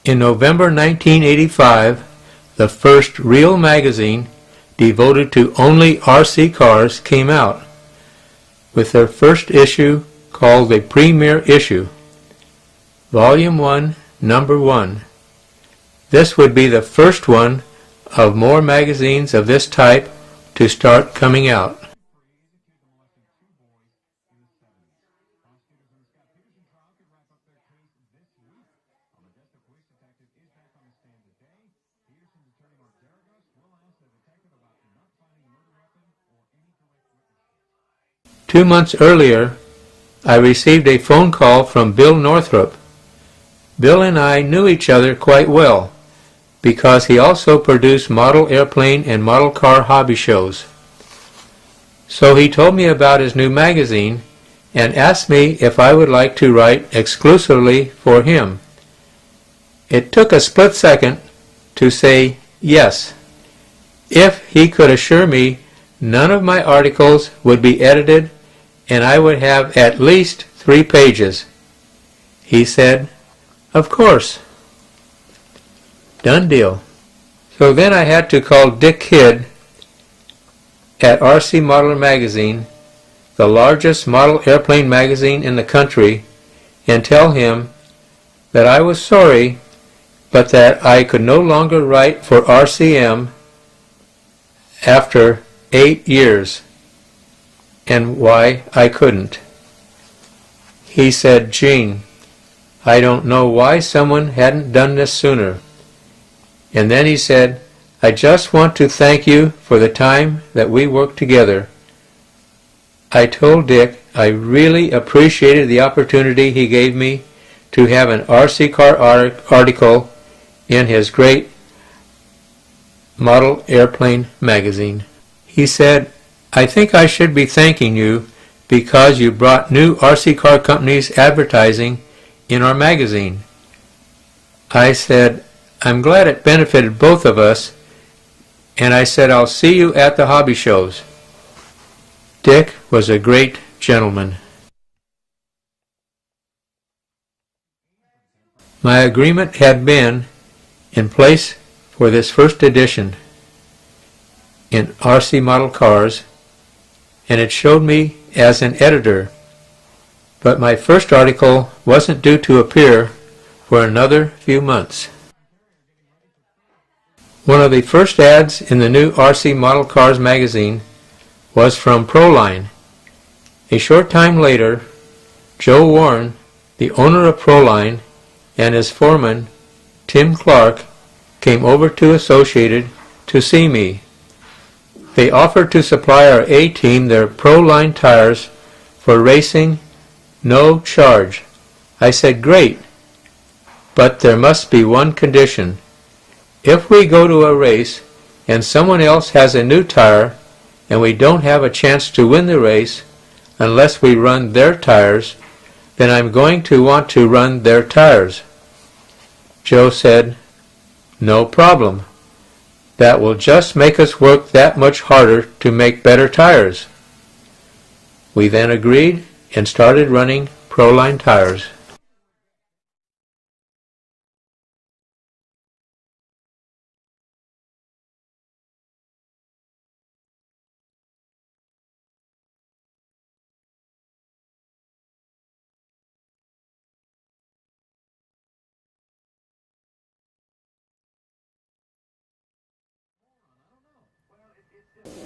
In November 1985, the first real magazine devoted to only RC cars came out, with their first issue called the Premier Issue, Volume 1, Number 1. This would be the first one of more magazines of this type to start coming out. Two months earlier, I received a phone call from Bill Northrop. Bill and I knew each other quite well because he also produced model airplane and model car hobby shows. So he told me about his new magazine and asked me if I would like to write exclusively for him. It took a split second to say yes, if he could assure me none of my articles would be edited and I would have at least 3 pages. He said, "Of course." Done deal. So then I had to call Dick Kidd at RC Modeler Magazine, the largest model airplane magazine in the country, and tell him that I was sorry, but that I could no longer write for RCM after 8 years, and why I couldn't. He said, "Gene, I don't know why someone hadn't done this sooner." And then he said, "I just want to thank you for the time that we worked together." I told Dick I really appreciated the opportunity he gave me to have an RC car article in his great model airplane magazine. He said, "I think I should be thanking you because you brought new RC car companies advertising in our magazine." I said, "I'm glad it benefited both of us," and I said, "I'll see you at the hobby shows." Dick was a great gentleman. My agreement had been in place for this first edition in RC Model Cars, and it showed me as an editor, but my first article wasn't due to appear for another few months. One of the first ads in the new RC Model Cars magazine was from Proline. A short time later, Joe Warren, the owner of Proline, and his foreman, Tim Clark, came over to Associated to see me. They offered to supply our A-team their Proline tires for racing, no charge. I said, "Great, but there must be one condition. If we go to a race and someone else has a new tire and we don't have a chance to win the race unless we run their tires, then I'm going to want to run their tires." Joe said, "No problem. That will just make us work that much harder to make better tires." We then agreed and started running Proline tires.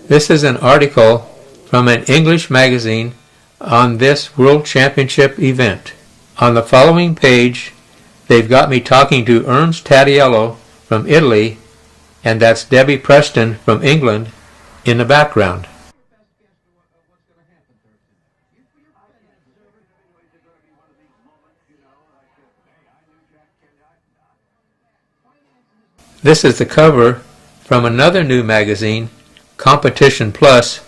This is an article from an English magazine on this World Championship event. On the following page, they've got me talking to Ernst Tatiello from Italy, and that's Debbie Preston from England in the background. This is the cover from another new magazine, Competition Plus,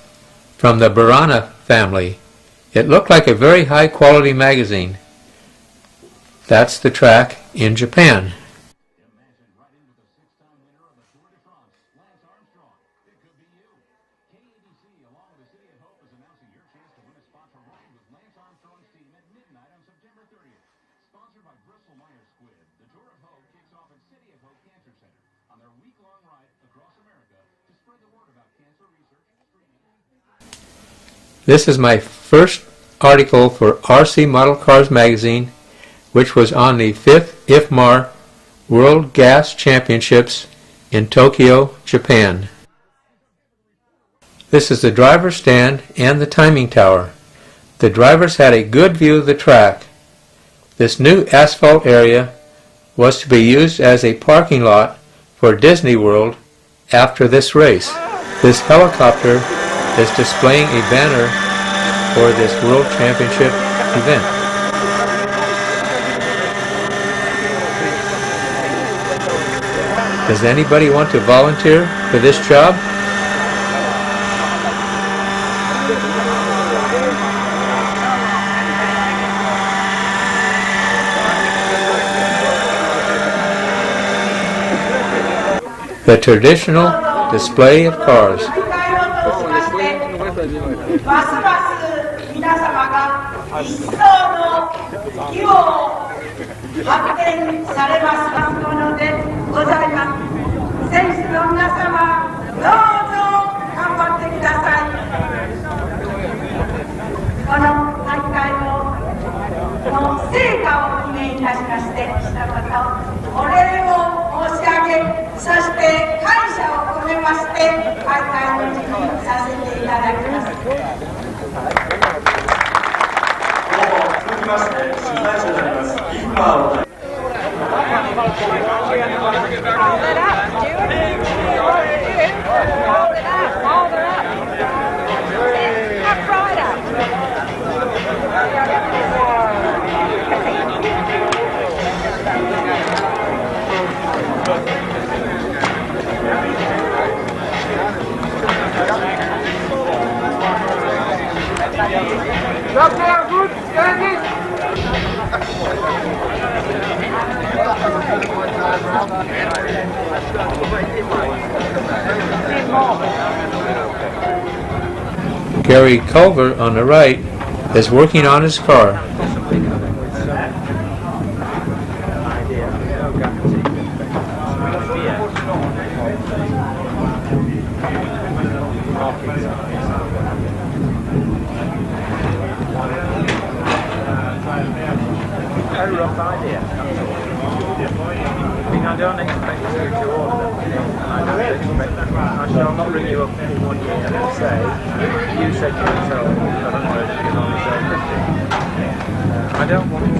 from the Barana family. It looked like a very high quality magazine. That's the track in Japan. This is my first article for RC Model Cars magazine, which was on the 5th IFMAR World Gas Championships in Tokyo, Japan. This is the driver's stand and the timing tower. The drivers had a good view of the track. This new asphalt area was to be used as a parking lot for Disney World after this race. This helicopter is displaying a banner for this World Championship event. Does anybody want to volunteer for this job? The traditional display of cars. 皆様が一層の気を発見されますものでございます。選手の皆様、どうぞ頑張ってください。この大会の成果を記念いたしまして、一言お礼を申し上げ、そして感謝を込めまして大会の実施させていただきます。続きまして主催者でありますインバーをGary Culver on the right is working on his car. I don't expect you to do all of them. I shall not ring you up in 1 year and say, you said you would sell 100 and only sell 50. I don't want an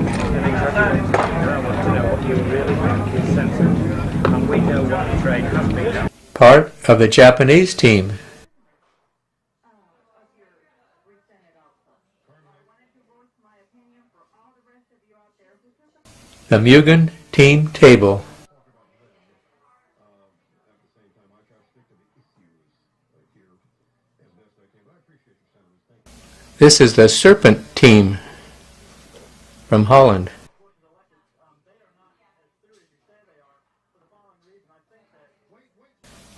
exaggeration. I want to know what you really think is sensible. And we know what the trade has been done. Part of the Japanese team. The Mugen team table. This is the Serpent team from Holland.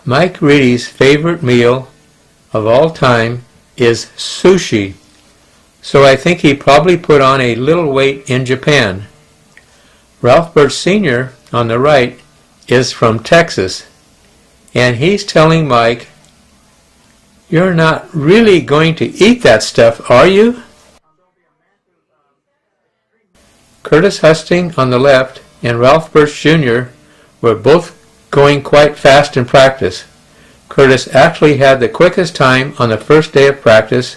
Mike Reedy's favorite meal of all time is sushi, so I think he probably put on a little weight in Japan. Ralph Birch Sr. on the right is from Texas, and he's telling Mike, "You're not really going to eat that stuff, are you?" Curtis Husting on the left and Ralph Birch Jr. were both going quite fast in practice. Curtis actually had the quickest time on the first day of practice,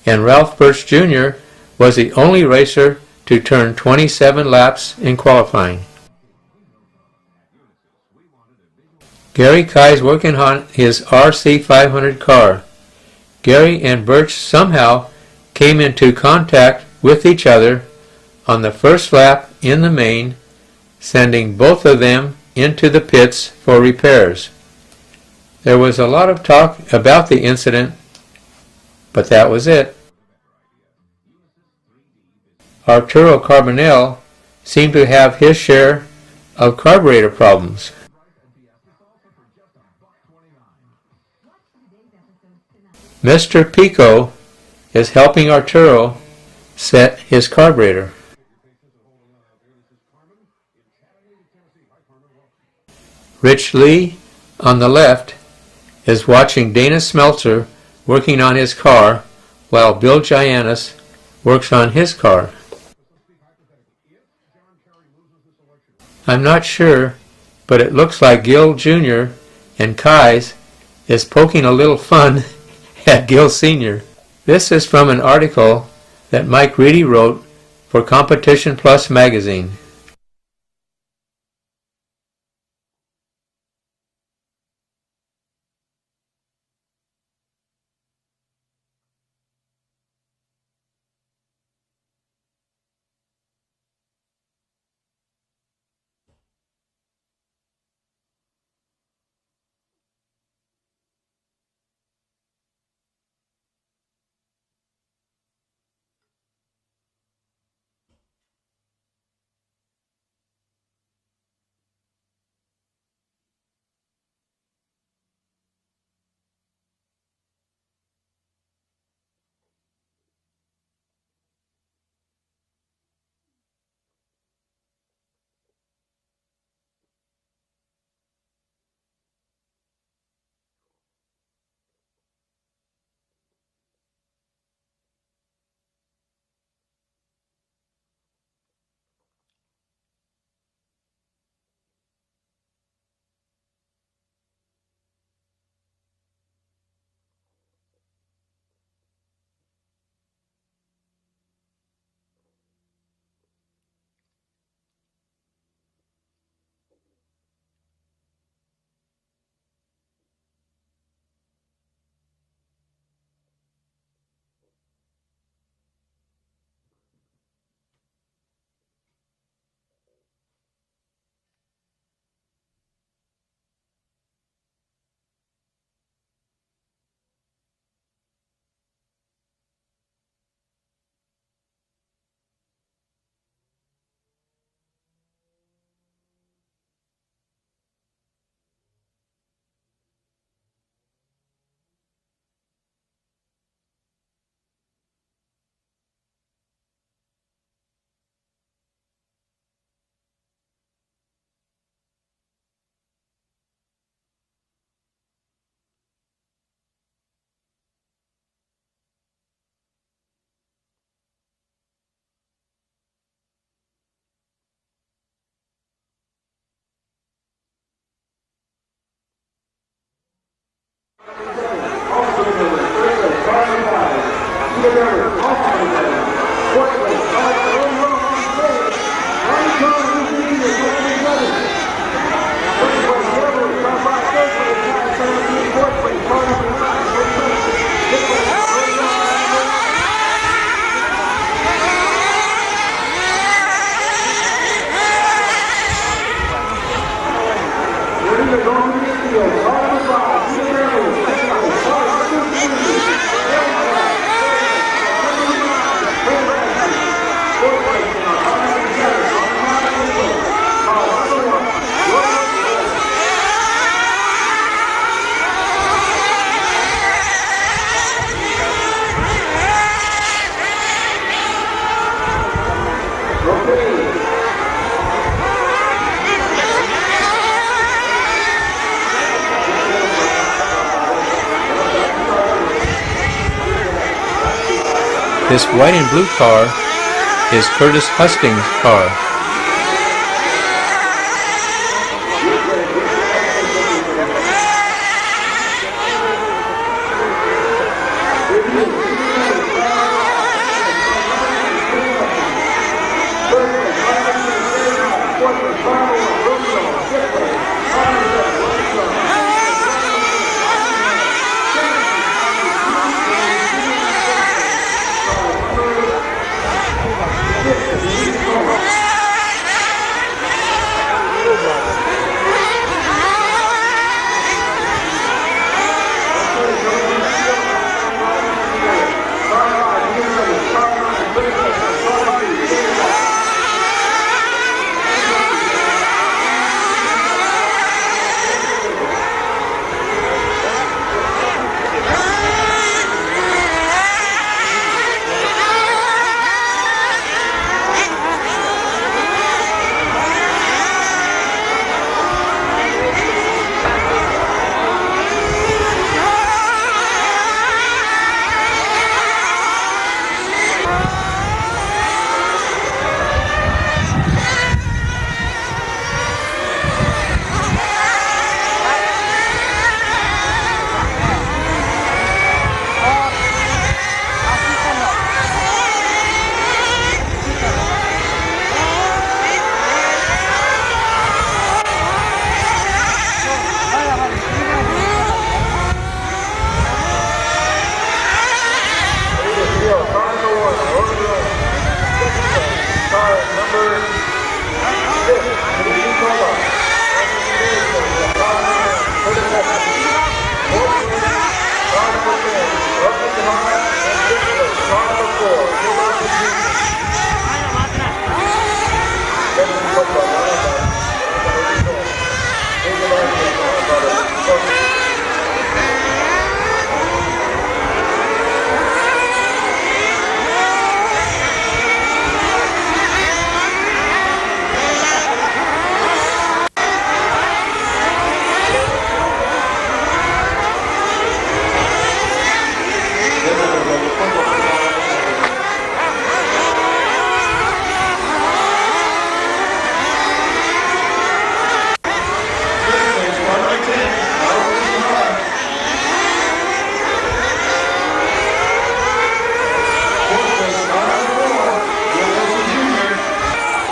and Ralph Birch Jr. was the only racer to turn 27 laps in qualifying. Gary Kai's working on his RC 500 car. Gary and Birch somehow came into contact with each other on the first lap in the main, sending both of them into the pits for repairs. There was a lot of talk about the incident, but that was it. Arturo Carbonell seemed to have his share of carburetor problems. Mr. Pico is helping Arturo set his carburetor. Rich Lee on the left is watching Dana Smeltzer working on his car while Bill Giannis works on his car. I'm not sure, but it looks like Gil Jr. and Kai's is poking a little fun at Gil Sr. This is from an article that Mike Reedy wrote for Competition Plus magazine. This white and blue car is Curtis Husting's car.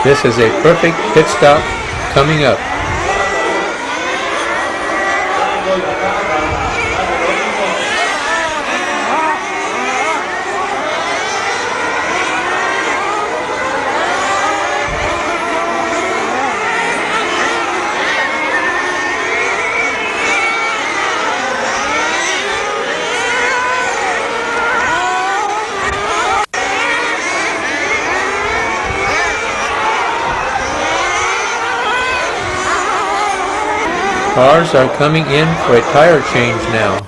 This is a perfect pit stop coming up. Cars are coming in for a tire change now.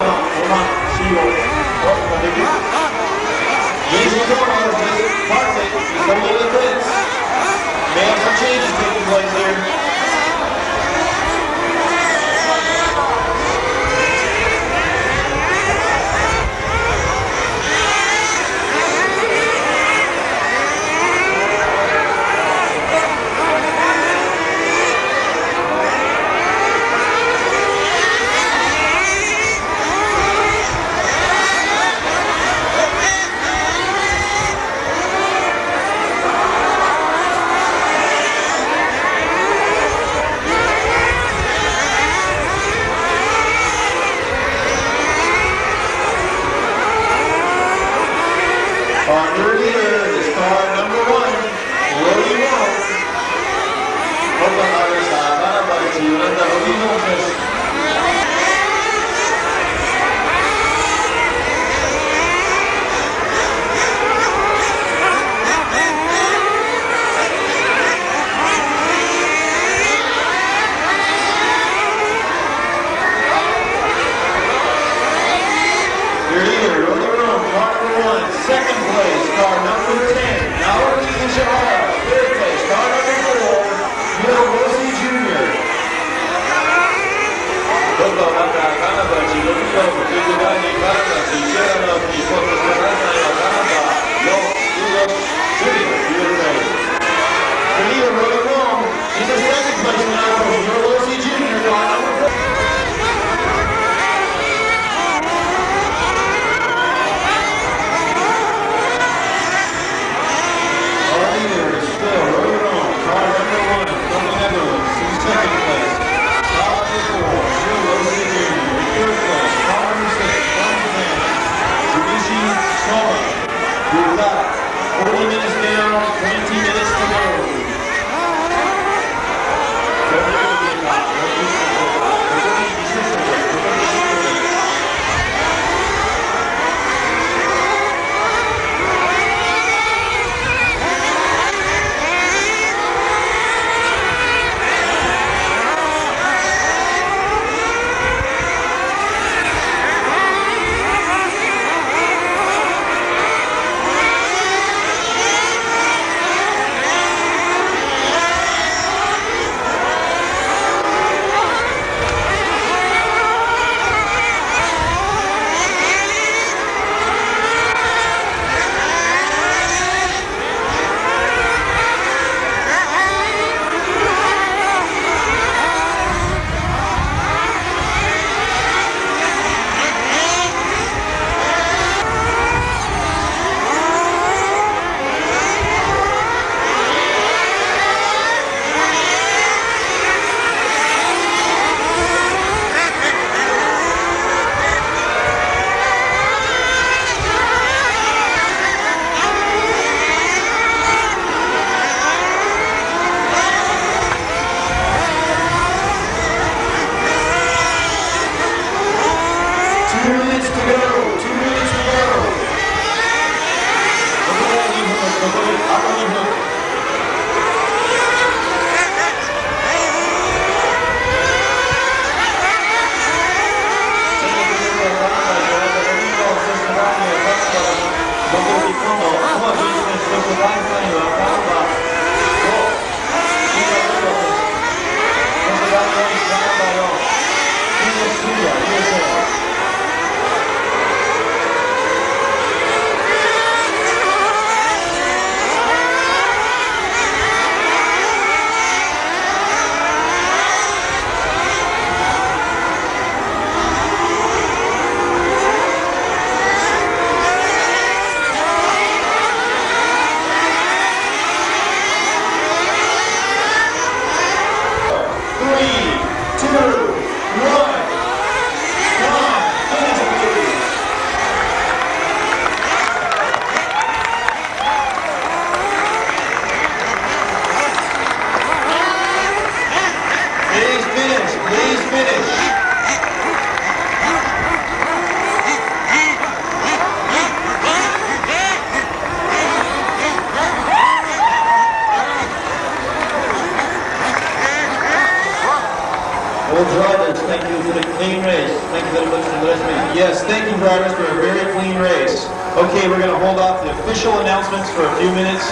All drivers, thank you for the clean race. Thank you very much for the rest. Yes, thank you drivers for a very clean race. Okay, we're going to hold off the official announcements for a few minutes.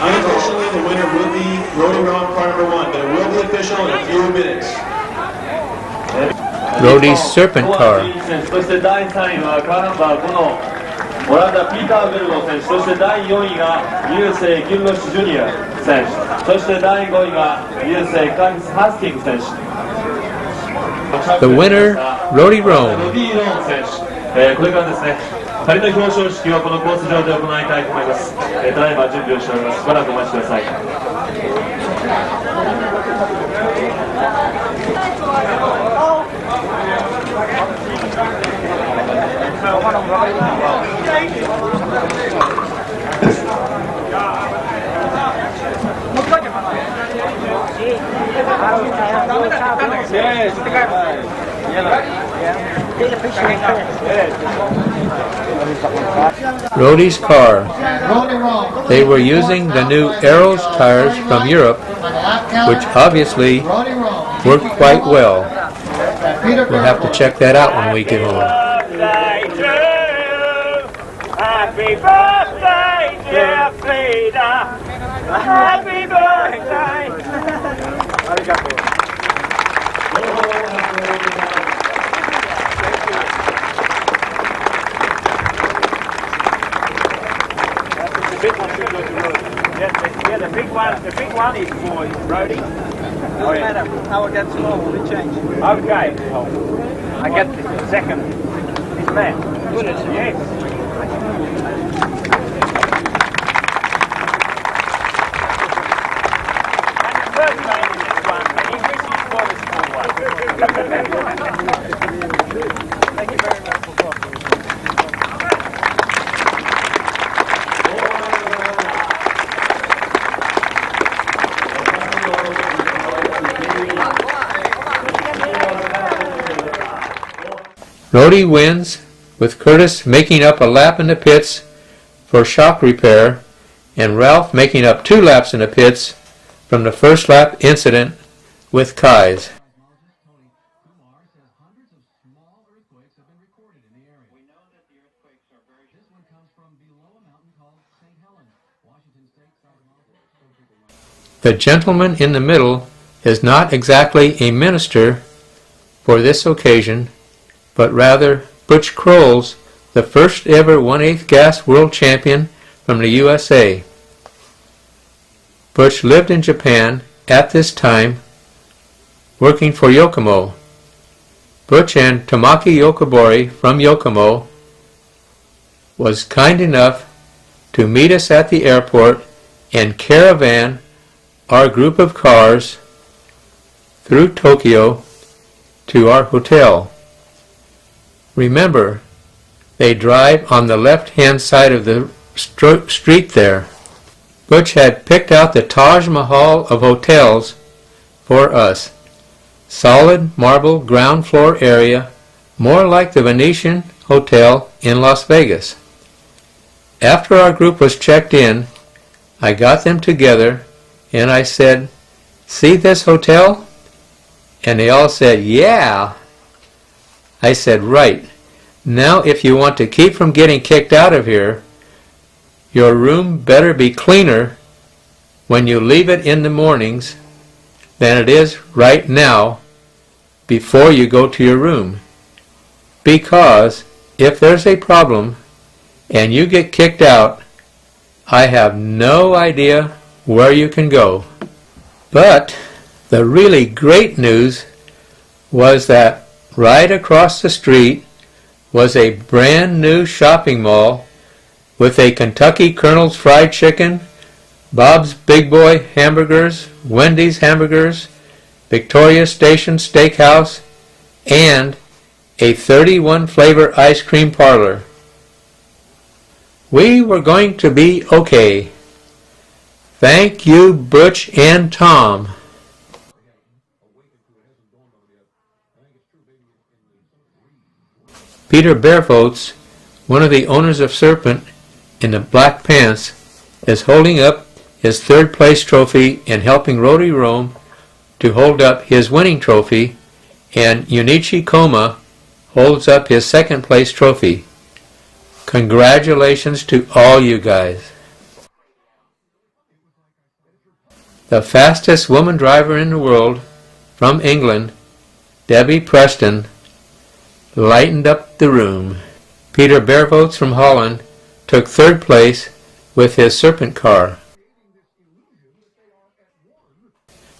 Unofficially, the winner will be Rody Ron, car number 1, but it will be official in a few minutes. Rody's Serpent Car. そして第3位はカーナンバー5のオランダピーター・ベルゴ選手、そして第4位がユーセイ・ギルロシュ・ジュニア選手、そして第5位がユーセイ・カーリス・ハスティング選手。 The winner, Rody Roan. ロディ・ローン選手、これからですね、仮の表彰式をこのコース上で行いたいと思います。ただいま準備をしております。しばらくお待ちください。Rody's car. They were using the new Arrows tires from Europe, which obviously worked quite well. We'll have to check that out when we get home. Happy birthday, dear Frida. Happy birthday. The big one should go to Rody. Yeah, the big one is for Rody. Doesn't matter how it gets small, we change. Okay. I get the second. This man. Yes. Thank you very much for talking. Rody wins, with Curtis making up a lap in the pits for shock repair, and Ralph making up 2 laps in the pits from the first lap incident with Kai's. The gentleman in the middle is not exactly a minister for this occasion, but rather Butch Kroll's, the first ever 1/8 gas world champion from the USA. Butch lived in Japan at this time, working for Yokomo. Butch and Tamaki Yokobori from Yokomo was kind enough to meet us at the airport and caravan our group of cars through Tokyo to our hotel. Remember, they drive on the left-hand side of the street there. Butch had picked out the Taj Mahal of hotels for us. Solid marble ground floor area, more like the Venetian Hotel in Las Vegas. After our group was checked in, I got them together and I said, "See this hotel?" And they all said, "Yeah." I said, "Right. Now if you want to keep from getting kicked out of here, your room better be cleaner when you leave it in the mornings than it is right now before you go to your room. Because if there's a problem and you get kicked out, I have no idea where you can go." But the really great news was that right across the street was a brand new shopping mall with a Kentucky Colonel's Fried Chicken, Bob's Big Boy hamburgers, Wendy's hamburgers, Victoria Station Steakhouse, and a 31 flavor ice cream parlor. We were going to be okay. Thank you, Butch and Tom. Peter Barefoots, one of the owners of Serpent in the black pants, is holding up his third place trophy and helping Rody Rome to hold up his winning trophy, and Yunichi Koma holds up his second place trophy. Congratulations to all you guys. The fastest woman driver in the world, from England, Debbie Preston, lightened up the room. Peter Barefoots from Holland took third place with his Serpent car.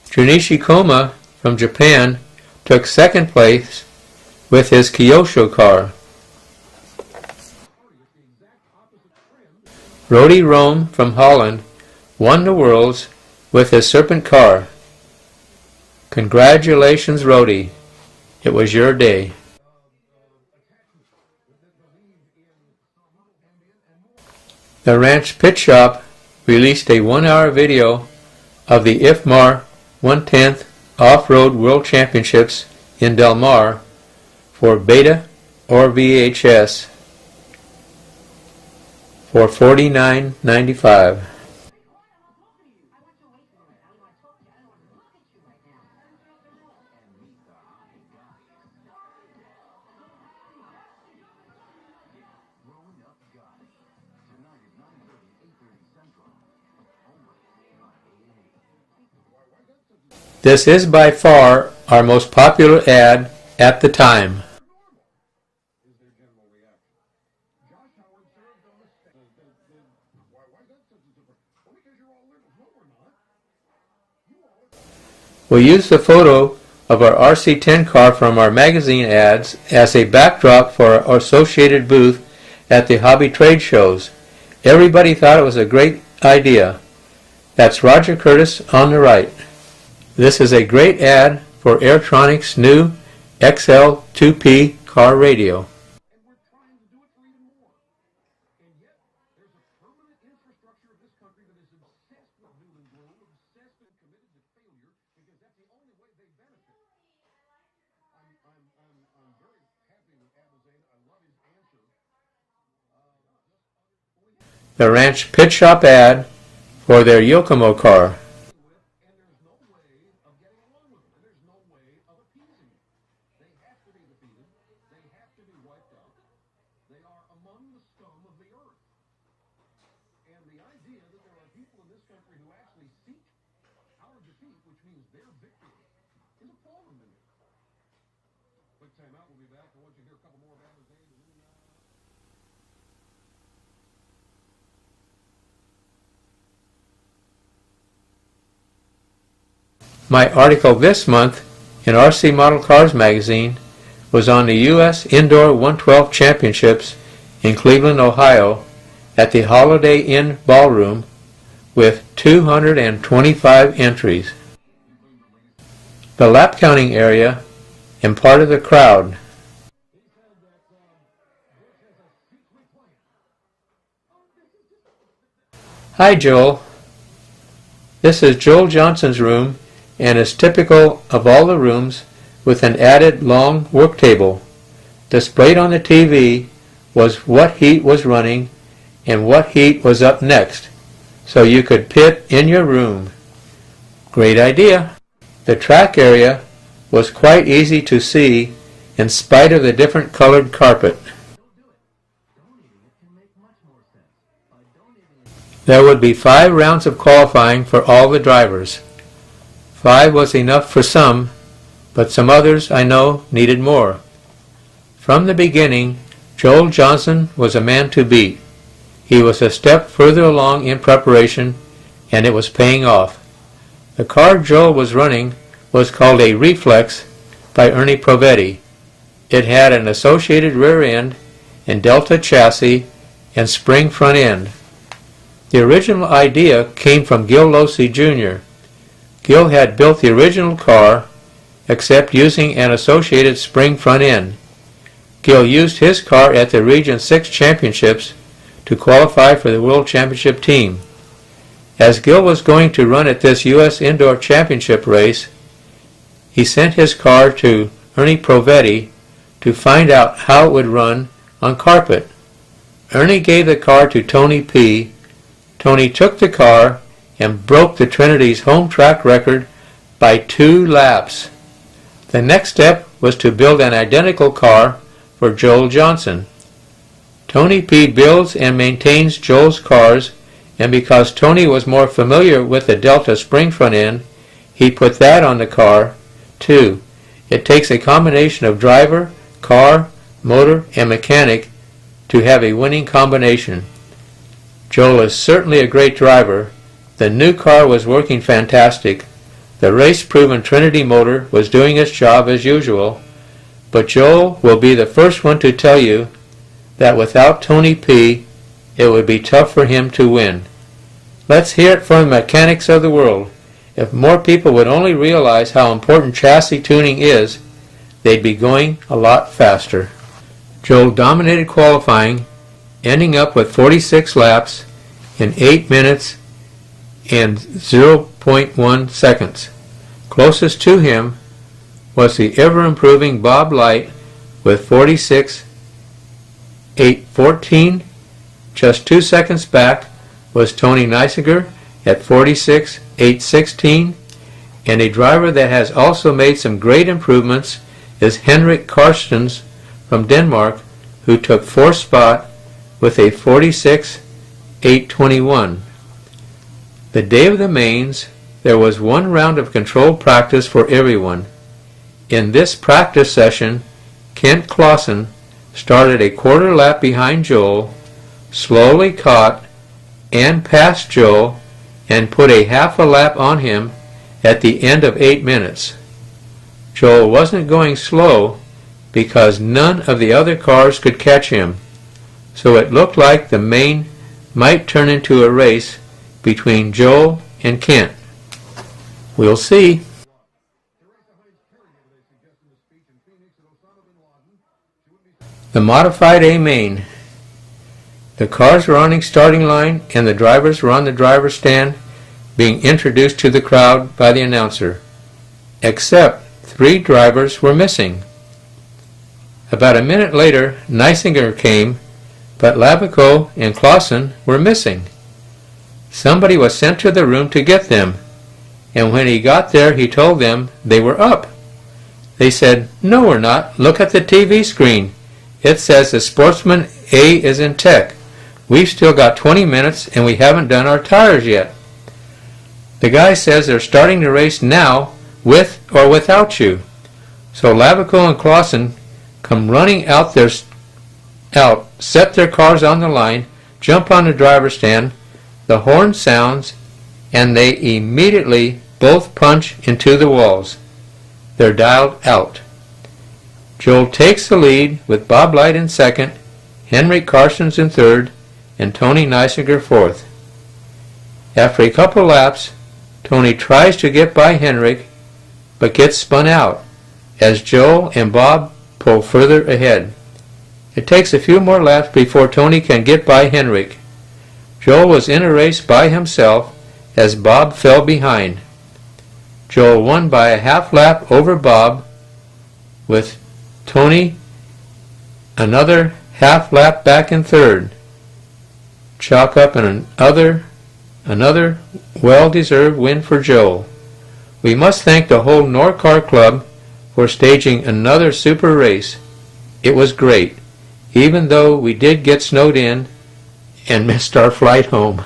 Junichi Koma from Japan took second place with his Kyosho car. Rody Rome from Holland won the Worlds with his Serpent car. Congratulations, Rody. It was your day. The Ranch Pit Shop released a 1-hour video of the IFMAR 1/10 Off-Road World Championships in Del Mar for Beta or VHS for $49.95. This is by far our most popular ad at the time. We used the photo of our RC10 car from our magazine ads as a backdrop for our associated booth at the hobby trade shows. Everybody thought it was a great idea. That's Roger Curtis on the right. This is a great ad for Airtronic's new XL2P car radio. The Ranch Pit Shop ad for their Yokomo car. My article this month in RC Model Cars magazine was on the U.S. Indoor 112 Championships in Cleveland, Ohio at the Holiday Inn Ballroom with 225 entries. The lap counting area and part of the crowd. Hi Joel. This is Joel Johnson's room and is typical of all the rooms with an added long work table. Displayed on the TV was what heat was running and what heat was up next, so you could pit in your room. Great idea. The track area was quite easy to see in spite of the different colored carpet. There would be 5 rounds of qualifying for all the drivers. 5 was enough for some, but some others I know needed more. From the beginning, Joel Johnson was a man to beat. He was a step further along in preparation, and it was paying off. The car Joel was running was called a Reflex by Ernie Provetti. It had an associated rear end and Delta chassis and spring front end. The original idea came from Gil Losi Jr. Gil had built the original car except using an associated spring front end. Gil used his car at the Region 6 Championships to qualify for the World Championship team. As Gil was going to run at this U.S. Indoor Championship race, he sent his car to Ernie Provetti to find out how it would run on carpet. Ernie gave the car to Tony P. Tony took the car and broke the Trinity's home track record by 2 laps. The next step was to build an identical car for Joel Johnson. Tony P. builds and maintains Joel's cars, and because Tony was more familiar with the Delta spring front end, he put that on the car too. It takes a combination of driver, car, motor, and mechanic to have a winning combination. Joel is certainly a great driver. The new car was working fantastic. The race-proven Trinity motor was doing its job as usual, but Joel will be the first one to tell you that without Tony P, it would be tough for him to win. Let's hear it from the mechanics of the world. If more people would only realize how important chassis tuning is, they'd be going a lot faster. Joel dominated qualifying, ending up with 46 laps in 8 minutes and 0.1 seconds. Closest to him was the ever-improving Bob Light with 46.814. Just 2 seconds back was Tony Neisiger at 46.816, and a driver that has also made some great improvements is Henrik Karstens from Denmark, who took 4th spot with a 46.821. The day of the mains, there was 1 round of controlled practice for everyone. In this practice session, Kent Clausen started a quarter lap behind Joel, slowly caught and passed Joel, and put a half a lap on him at the end of 8 minutes. Joel wasn't going slow because none of the other cars could catch him, so it looked like the main might turn into a race between Joel and Kent. We'll see. The modified A main. The cars were on the starting line and the drivers were on the driver's stand being introduced to the crowd by the announcer, except 3 drivers were missing. About a minute later, Neisinger came, but Lavico and Clausen were missing. Somebody was sent to the room to get them, and when he got there he told them they were up. They said, "No, we're not. Look at the TV screen. It says the Sportsman A is in tech. We've still got 20 minutes and we haven't done our tires yet." The guy says they're starting the race now with or without you. So Lavico and Clausen come running out, set their cars on the line, jump on the driver's stand, the horn sounds, and they immediately both punch into the walls. They're dialed out. Joel takes the lead with Bob Light in second, Henrik Karstens in third, and Tony Neisiger fourth. After a couple laps, Tony tries to get by Henrik, but gets spun out as Joel and Bob pull further ahead. It takes a few more laps before Tony can get by Henrik. Joel was in a race by himself as Bob fell behind. Joel won by a half lap over Bob, with Tony another half lap back in third. Chalk up another well-deserved win for Joel. We must thank the whole Norcar Club for staging another super race. It was great, even though we did get snowed in and missed our flight home.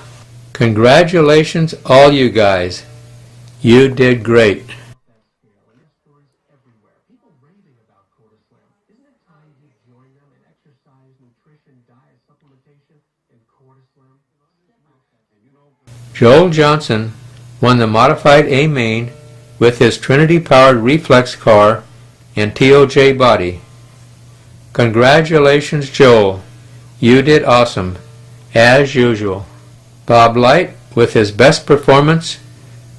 Congratulations all you guys. You did great. Joel Johnson won the modified A main with his Trinity-powered reflex car and TOJ body. Congratulations, Joel. You did awesome, as usual. Bob Light, with his best performance,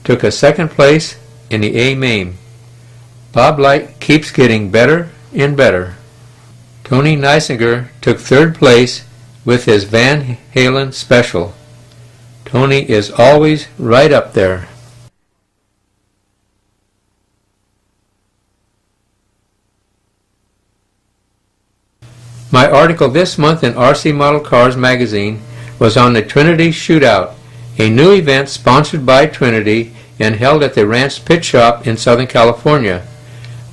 took a second place in the A main. Bob Light keeps getting better and better. Tony Neisinger took third place with his Van Halen special. Tony is always right up there. My article this month in RC Model Cars magazine was on the Trinity Shootout, a new event sponsored by Trinity and held at the Ranch Pit Shop in Southern California.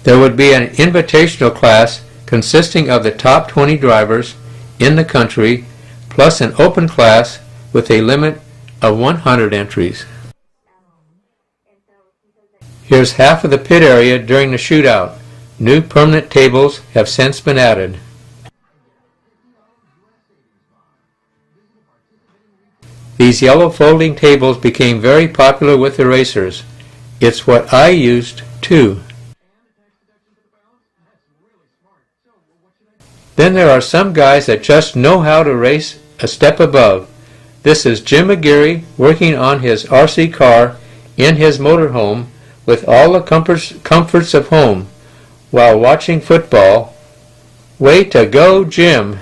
There would be an invitational class consisting of the top 20 drivers in the country, plus an open class with a limit of 100 entries. Here's half of the pit area during the shootout. New permanent tables have since been added. These yellow folding tables became very popular with the racers. It's what I used too. Then there are some guys that just know how to race a step above. This is Jim McGeary working on his RC car in his motorhome with all the comforts of home while watching football. Way to go, Jim!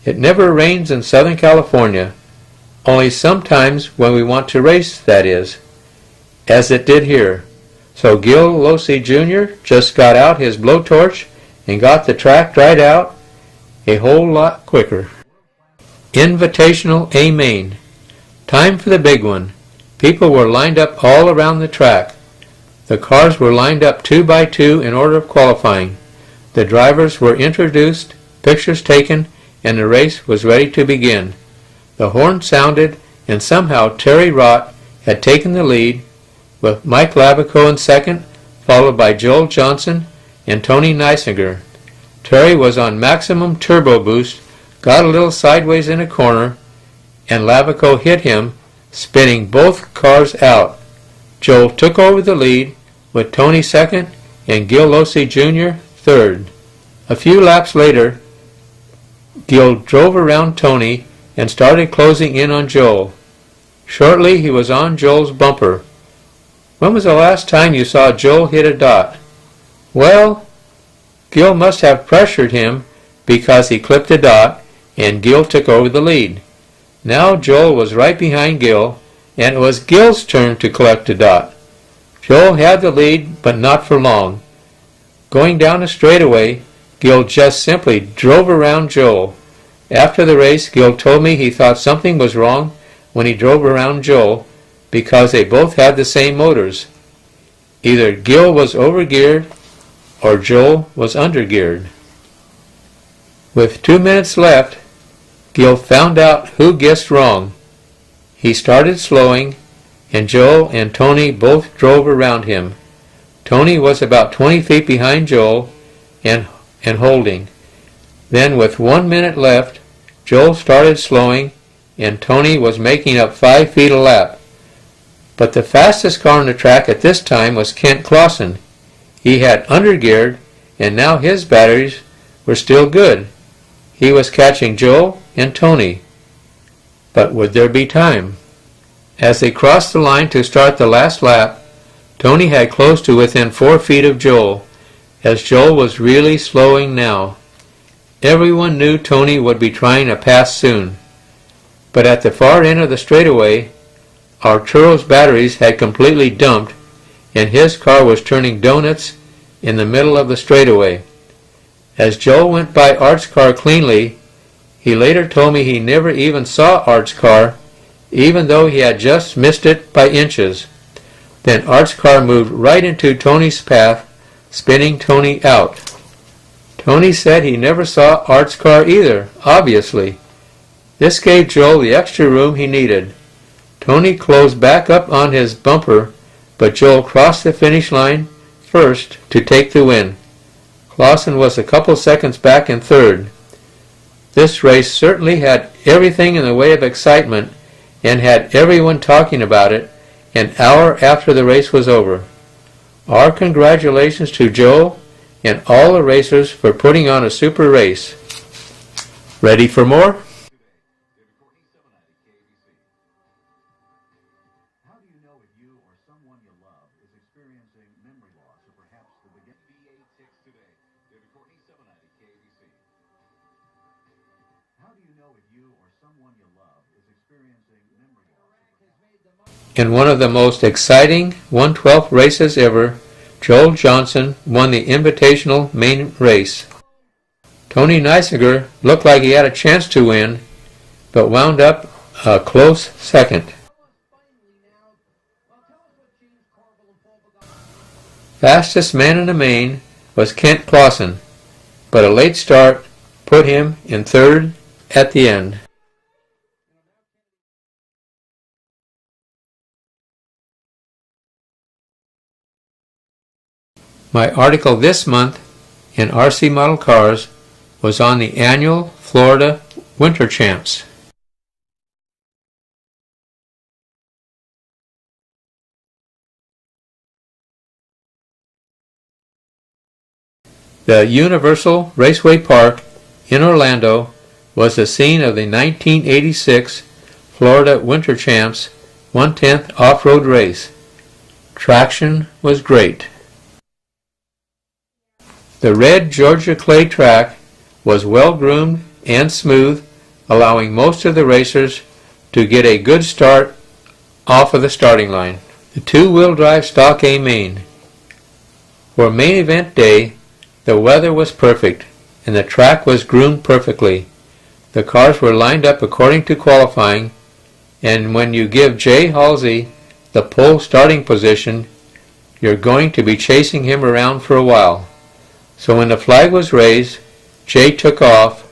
It never rains in Southern California, only sometimes when we want to race, that is, as it did here. So Gil Losi Jr. just got out his blowtorch and got the track dried out a whole lot quicker. Invitational A main. Time for the big one. People were lined up all around the track. The cars were lined up 2 by 2 in order of qualifying. The drivers were introduced, pictures taken, and the race was ready to begin. The horn sounded, and somehow Terry Rott had taken the lead, with Mike Labico in second, followed by Joel Johnson and Tony Neisinger. Terry was on maximum turbo boost, got a little sideways in a corner, and Labico hit him, spinning both cars out. Joel took over the lead, with Tony second and Gil Losi Jr. third. A few laps later, Gil drove around Tony and started closing in on Joel. Shortly he was on Joel's bumper. When was the last time you saw Joel hit a dot? Well, Gil must have pressured him because he clipped a dot and Gil took over the lead. Now Joel was right behind Gil, and it was Gil's turn to collect a dot. Joel had the lead, but not for long. Going down a straightaway, Gil just simply drove around Joel. After the race, Gil told me he thought something was wrong when he drove around Joel because they both had the same motors. Either Gil was overgeared or Joel was undergeared. With 2 minutes left, Gil found out who guessed wrong. He started slowing, and Joel and Tony both drove around him. Tony was about 20 feet behind Joel and holding. Then with 1 minute left, Joel started slowing, and Tony was making up 5 feet a lap. But the fastest car on the track at this time was Kent Clausen. He had undergeared, and now his batteries were still good. He was catching Joel and Tony. But would there be time? As they crossed the line to start the last lap, Tony had close to within 4 feet of Joel, as Joel was really slowing now. Everyone knew Tony would be trying to pass soon. But at the far end of the straightaway, Arturo's batteries had completely dumped, and his car was turning donuts in the middle of the straightaway. As Joel went by Art's car cleanly, he later told me he never even saw Art's car, even though he had just missed it by inches. Then Art's car moved right into Tony's path, spinning Tony out. Tony said he never saw Art's car either, obviously. This gave Joel the extra room he needed. Tony closed back up on his bumper, but Joel crossed the finish line first to take the win. Clausen was a couple seconds back in third. This race certainly had everything in the way of excitement and had everyone talking about it an hour after the race was over. Our congratulations to Joel and all the racers for putting on a super race. Ready for more? How do you know if you or someone you love is experiencing memory loss or perhaps In one of the most exciting 1/12 races ever, Joel Johnson won the Invitational main race. Tony Neisiger looked like he had a chance to win, but wound up a close second. Fastest man in the main was Kent Clausen, but a late start put him in third at the end. My article this month in RC Model Cars was on the annual Florida Winter Champs. The Universal Raceway Park in Orlando was the scene of the 1986 Florida Winter Champs 1/10 off-road race. Traction was great. The red Georgia clay track was well groomed and smooth, allowing most of the racers to get a good start off of the starting line. The two-wheel drive stock A main. For main event day, the weather was perfect and the track was groomed perfectly. The cars were lined up according to qualifying, and when you give Jay Halsey the pole starting position, you're going to be chasing him around for a while. So when the flag was raised, Jay took off,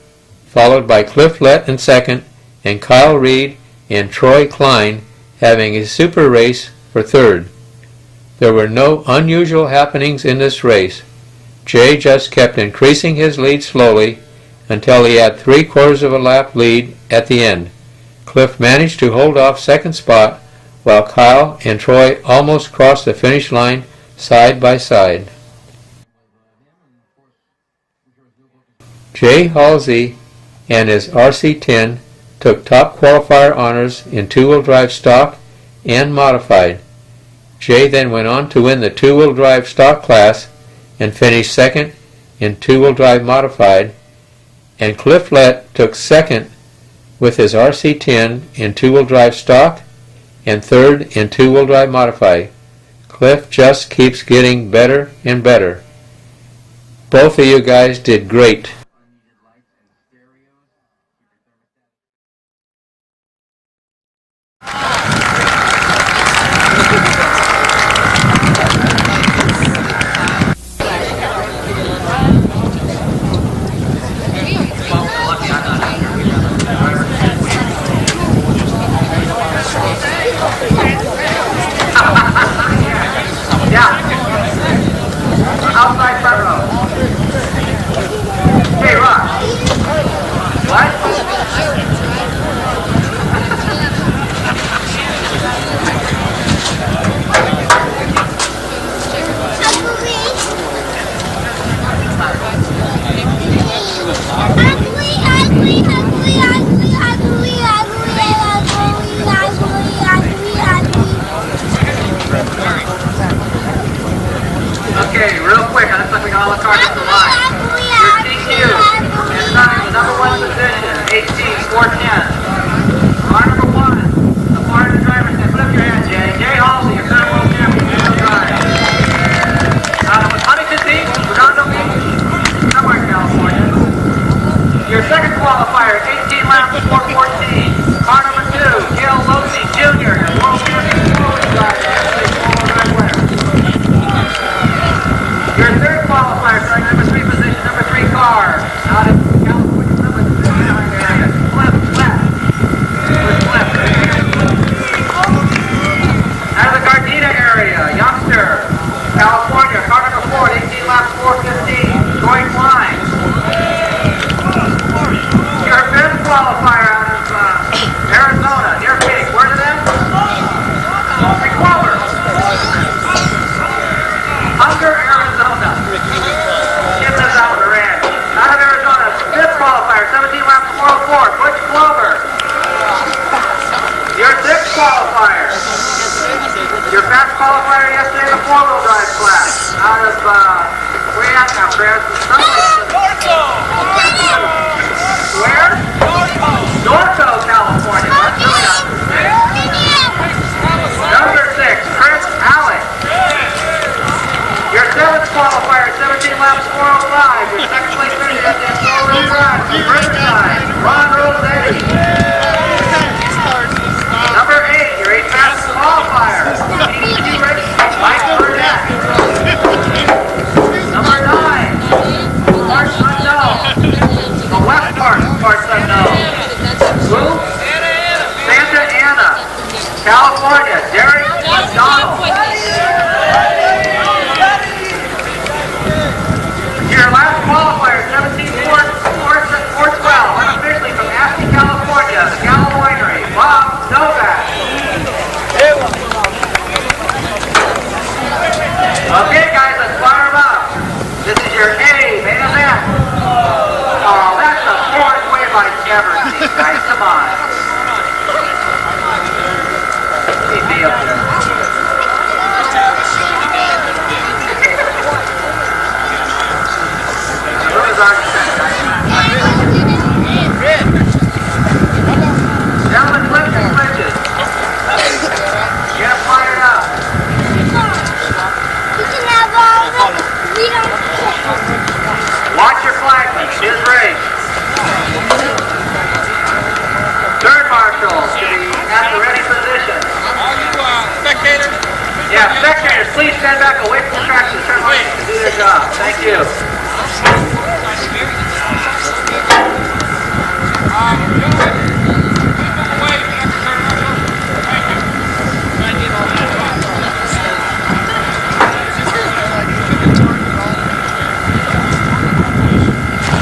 followed by Cliff Lett in second, and Kyle Reed and Troy Klein having a super race for third. There were no unusual happenings in this race. Jay just kept increasing his lead slowly until he had 3/4 of a lap lead at the end. Cliff managed to hold off second spot, while Kyle and Troy almost crossed the finish line side by side. Jay Halsey and his RC10 took top qualifier honors in two-wheel drive stock and modified. Jay then went on to win the two-wheel drive stock class and finished second in two-wheel drive modified, and Cliff Lett took second with his RC10 in two-wheel drive stock and third in two-wheel drive modified. Cliff just keeps getting better and better. Both of you guys did great. Outside front row. Hey, Rock. What? Okay, real quick, it looks like we got all the cards at the line. Your TQ is starting number 1 position, 18-410. Car number 1, the Florida driver said, flip your hand, Jay. Jay Halsey, your current world champion, wheel drive. Was Huntington Beach, Redondo Beach, somewhere in California. Your second qualifier, 18 laps, 414. Car number 2, Gil Losey Jr., world champion, wheel drive. Your third qualifier, starting number 3 position, number 3 car, out of California, area. Cliff Lett. Cliff. Out of the Gardena area, youngster, California, car number 4, 18 laps, 415, Troy Klein. Your fifth qualifier out of Arizona, near Pink, where's them? Requover. Hunger, Arizona. Kid lives out with the ranch. Out of Arizona, fifth qualifier, 17 laps, 404, Butch Clover. Your sixth qualifier. Your fast qualifier yesterday in the four-wheel drive class. Out of, where you at now, Chris? Where? your A, main event. Oh, that's the fourth wave I've ever seen, guys. Come on. Need me up there. Where was our descent, guys? Down the clips and switches. Get fired up. Watch your flagman. His race. Third marshal to be at the ready position. Are you spectators? Yeah, spectators, please stand back away from the track so the turn lanes can do their job. Thank you.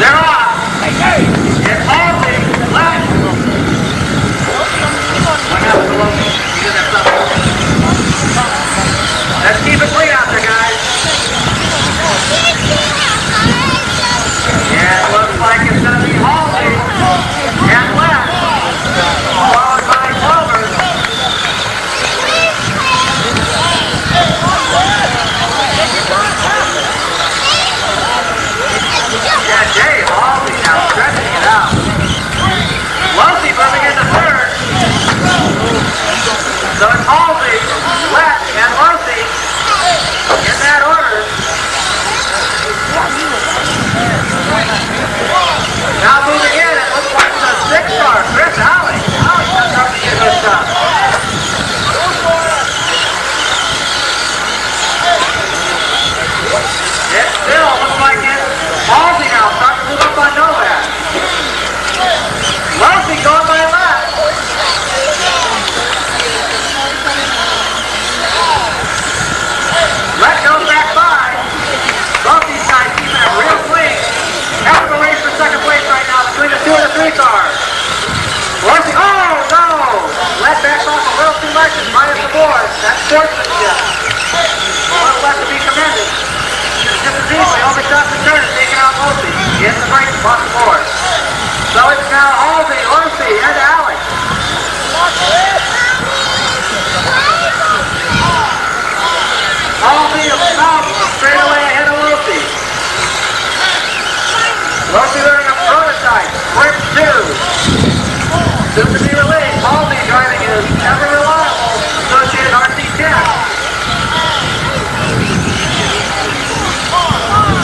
They're off. It's halting. Left. What happened below me? You did that something. Let's keep it clean out there, guys. Yeah, it looks like it's going to be halting and left. Followed by Clover. Yeah, Jay halting now, stretching it out. Lucy moving into third. So it's halting, left, and Lucy in that order. Now moving in, it looks like it's a 6-star, Chris Alley. Alley comes up to get good stuff. It still looks like it's Halsey now, starting to move up on Novak. Lucy going by left. Let goes back by. Both these guys keeping it real clean. Hell of a race for second place right now between the 2 and the 3 cars. Lucy, oh no! Let back off a little too much and minus the board. That's sportsmanship. A little left to be commended. Just as easily, only shot the turn and taking out Lucy. He hits the brakes across the board. So it's now Halsey, Lucy, and Alex. Halsey about straight away ahead of Lucy. Lucy wearing a prototype, Sprint 2. Soon to be released, Halsey driving his ever reliable associated RC10.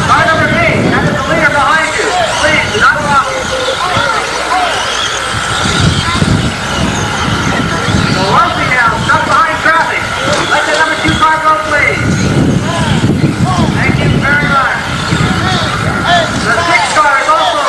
Car number 8, that is the leader behind you. Please, do not walk. So Lucy now, stuck behind traffic. Let the number 2 car go, please. Thank you very much. The 6 car is also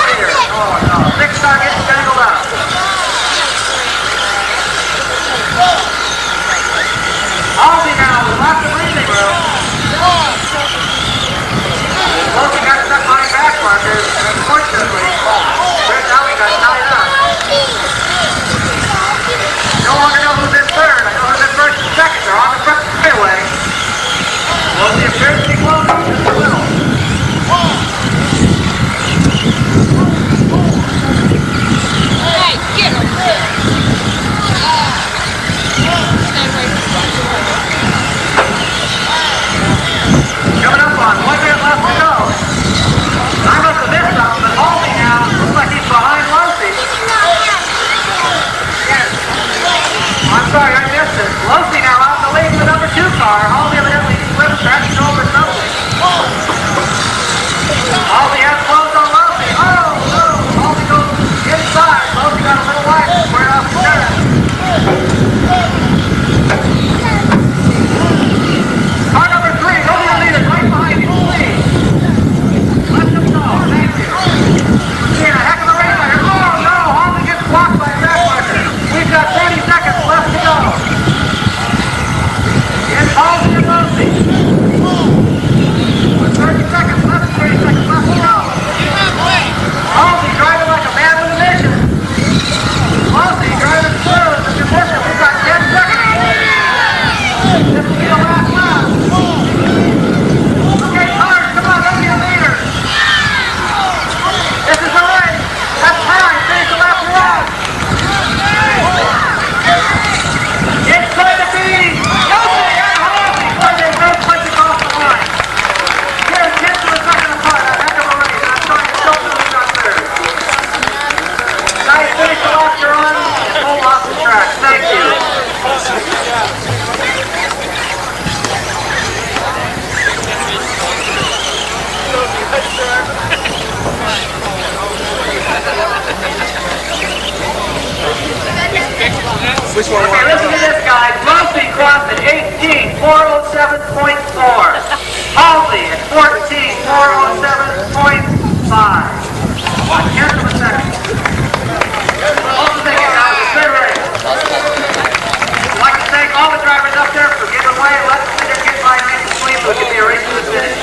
Which one? Okay, listen to this, guys. Rossi crossed at 18,407.4. Halsey at 14,407.5. 1/10 of a second. Also thank you, guys. It's good race. I'd like to thank all the drivers up there for giving way and letting me just get 5 minutes of sleep so it can be a race to the finish.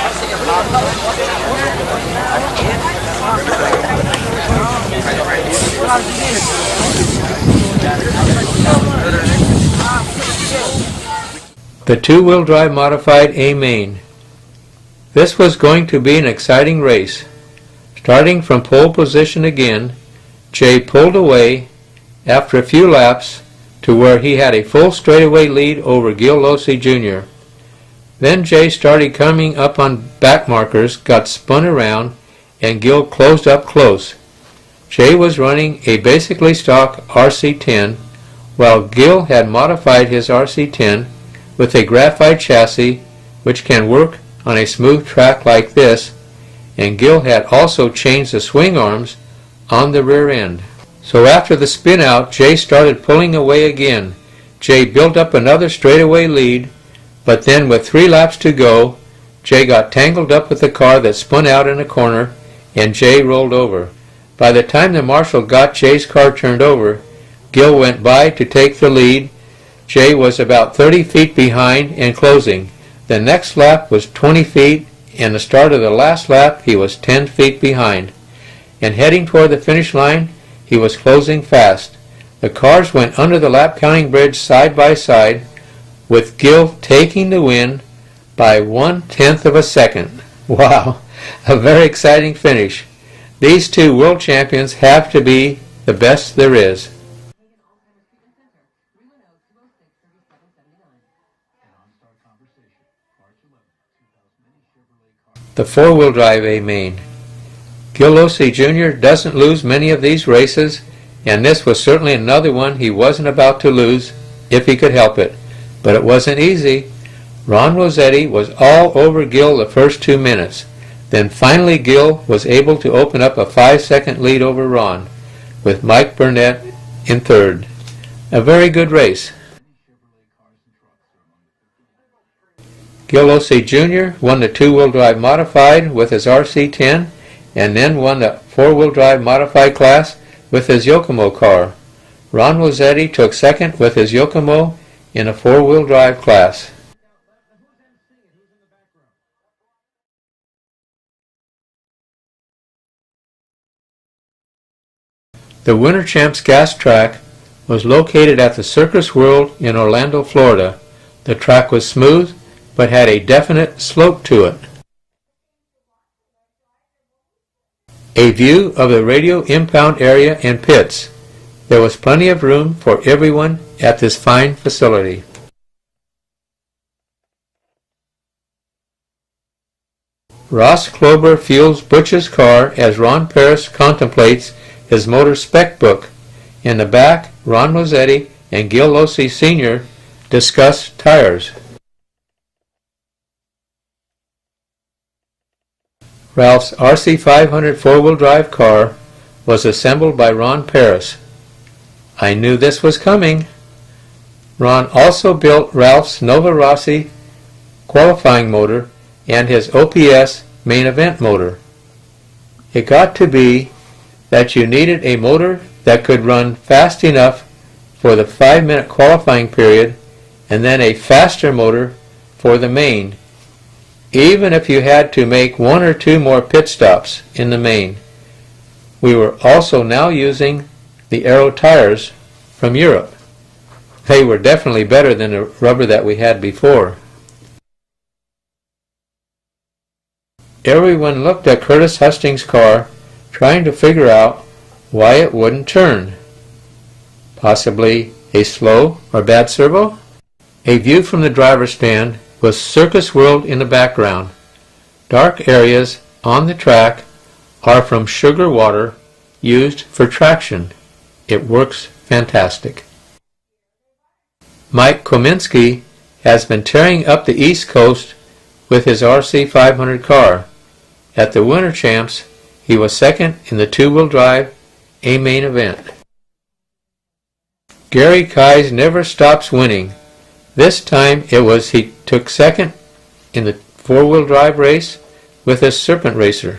The two-wheel drive modified A-Main. This was going to be an exciting race. Starting from pole position again, Jay pulled away after a few laps to where he had a full straightaway lead over Gil Losi Jr. Then Jay started coming up on back markers, got spun around, and Gil closed up close. Jay was running a basically stock RC10, while Gil had modified his RC10 with a graphite chassis which can work on a smooth track like this, and Gil had also changed the swing arms on the rear end. So after the spin out, Jay started pulling away again. Jay built up another straightaway lead, but then with 3 laps to go, Jay got tangled up with the car that spun out in a corner, and Jay rolled over. By the time the marshal got Jay's car turned over, Gil went by to take the lead. Jay was about 30 feet behind and closing. The next lap was 20 feet, and the start of the last lap he was 10 feet behind. And heading toward the finish line, he was closing fast. The cars went under the lap counting bridge side by side, with Gil taking the win by 1/10 of a second. Wow, a very exciting finish. These two world champions have to be the best there is. The four-wheel drive A-Main. Gil Losi Jr. doesn't lose many of these races, and this was certainly another one he wasn't about to lose if he could help it. But it wasn't easy. Ron Rossetti was all over Gil the first 2 minutes. Then finally Gil was able to open up a 5-second lead over Ron, with Mike Burnett in third. A very good race. Gil Losi Jr. won the two-wheel drive modified with his RC10, and then won the four-wheel drive modified class with his Yokomo car. Ron Rossetti took second with his Yokomo in a four-wheel drive class. The Winter Champs gas track was located at the Circus World in Orlando, Florida. The track was smooth, but had a definite slope to it. A view of the radio impound area and pits. There was plenty of room for everyone at this fine facility. Ross Klober fuels Butch's car as Ron Paris contemplates his motor spec book. In the back, Ron Rossetti and Gil Losi Sr. discuss tires. Ralph's RC500 four-wheel drive car was assembled by Ron Paris. I knew this was coming. Ron also built Ralph's Nova Rossi qualifying motor and his OPS main event motor. It got to be that you needed a motor that could run fast enough for the 5-minute qualifying period, and then a faster motor for the main, even if you had to make 1 or 2 more pit stops in the main. We were also now using the Aero tires from Europe. They were definitely better than the rubber that we had before. Everyone looked at Curtis Husting's car, trying to figure out why it wouldn't turn. Possibly a slow or bad servo? A view from the driver's stand was Circus World in the background. Dark areas on the track are from sugar water used for traction. It works fantastic. Mike Kominski has been tearing up the East Coast with his RC500 car. At the Winter Champs, he was second in the two-wheel drive A-Main event. Gary Kise never stops winning. This time he took second in the four-wheel drive race with his Serpent Racer.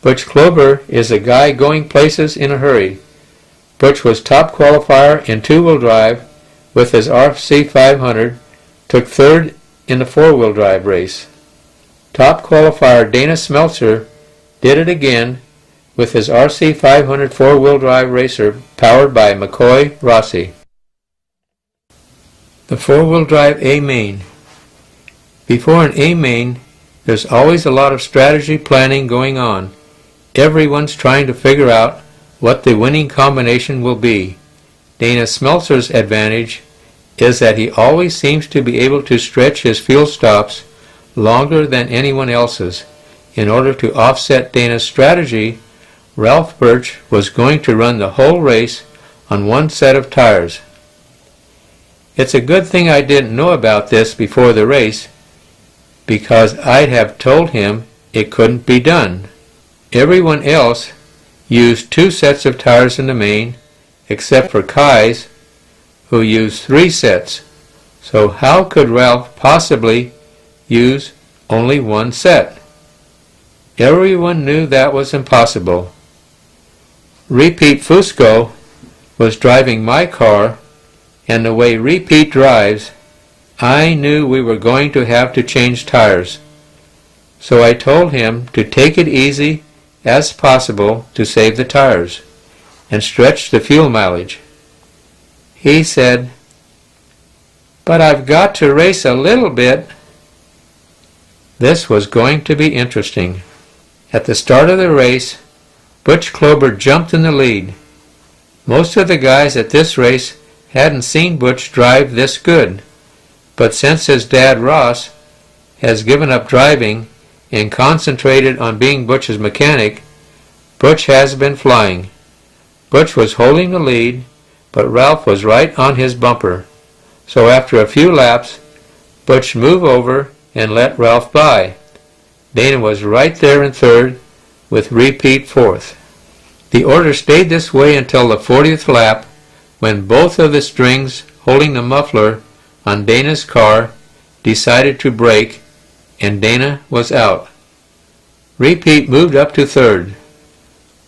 Butch Klober is a guy going places in a hurry. Butch was top qualifier in two-wheel drive with his RC 500, took third in the four-wheel drive race. Top qualifier Dana Smeltzer did it again with his RC 500 four-wheel drive racer powered by McCoy Rossi. The four-wheel drive A-main. Before an A-main, there's always a lot of strategy planning going on. Everyone's trying to figure out what the winning combination will be. Dana Smeltzer's advantage is that he always seems to be able to stretch his fuel stops longer than anyone else's. In order to offset Dana's strategy, Ralph Birch was going to run the whole race on one set of tires. It's a good thing I didn't know about this before the race, because I'd have told him it couldn't be done. Everyone else used two sets of tires in the main, except for Kise, who used three sets. So how could Ralph possibly use only one set? Everyone knew that was impossible. Repeat Fusco was driving my car, and the way Repeat drives, I knew we were going to have to change tires. So I told him to take it easy as possible to save the tires and stretch the fuel mileage. He said, "But I've got to race a little bit." This was going to be interesting. At the start of the race, Butch Klober jumped in the lead. Most of the guys at this race hadn't seen Butch drive this good, but since his dad Ross has given up driving and concentrated on being Butch's mechanic, Butch has been flying. Butch was holding the lead, but Ralph was right on his bumper. So after a few laps, Butch moved over and let Ralph by. Dana was right there in third, with Repeat fourth. The order stayed this way until the 40th lap, when both of the strings holding the muffler on Dana's car decided to break, and Dana was out. Repeat moved up to third.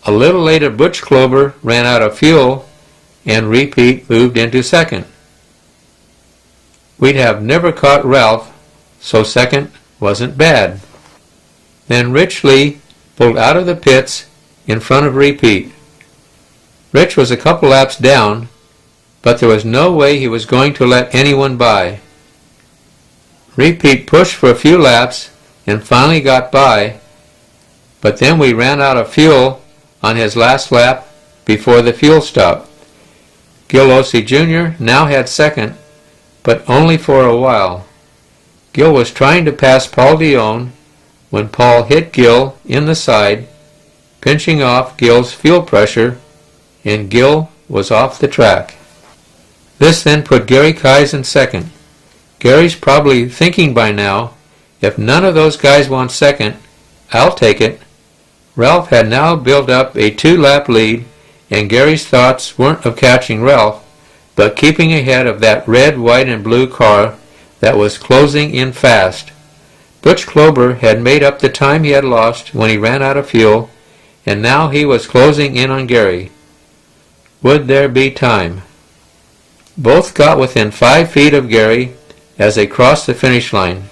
A little later, Butch Klober ran out of fuel, and Repeat moved into second. We'd have never caught Ralph, so second wasn't bad. Then Rich Lee pulled out of the pits in front of Repeat. Rich was a couple laps down, but there was no way he was going to let anyone by. Repeat pushed for a few laps and finally got by, but then we ran out of fuel on his last lap before the fuel stop. Gil Ossie Jr. now had second, but only for a while. Gil was trying to pass Paul Dion when Paul hit Gil in the side, pinching off Gil's fuel pressure, and Gil was off the track. This then put Gary Kise in second. Gary's probably thinking by now, if none of those guys want second, I'll take it. Ralph had now built up a 2-lap lead, and Gary's thoughts weren't of catching Ralph, but keeping ahead of that red, white, and blue car that was closing in fast. Butch Klober had made up the time he had lost when he ran out of fuel, and now he was closing in on Gary. Would there be time? Both got within 5 feet of Gary as they crossed the finish line.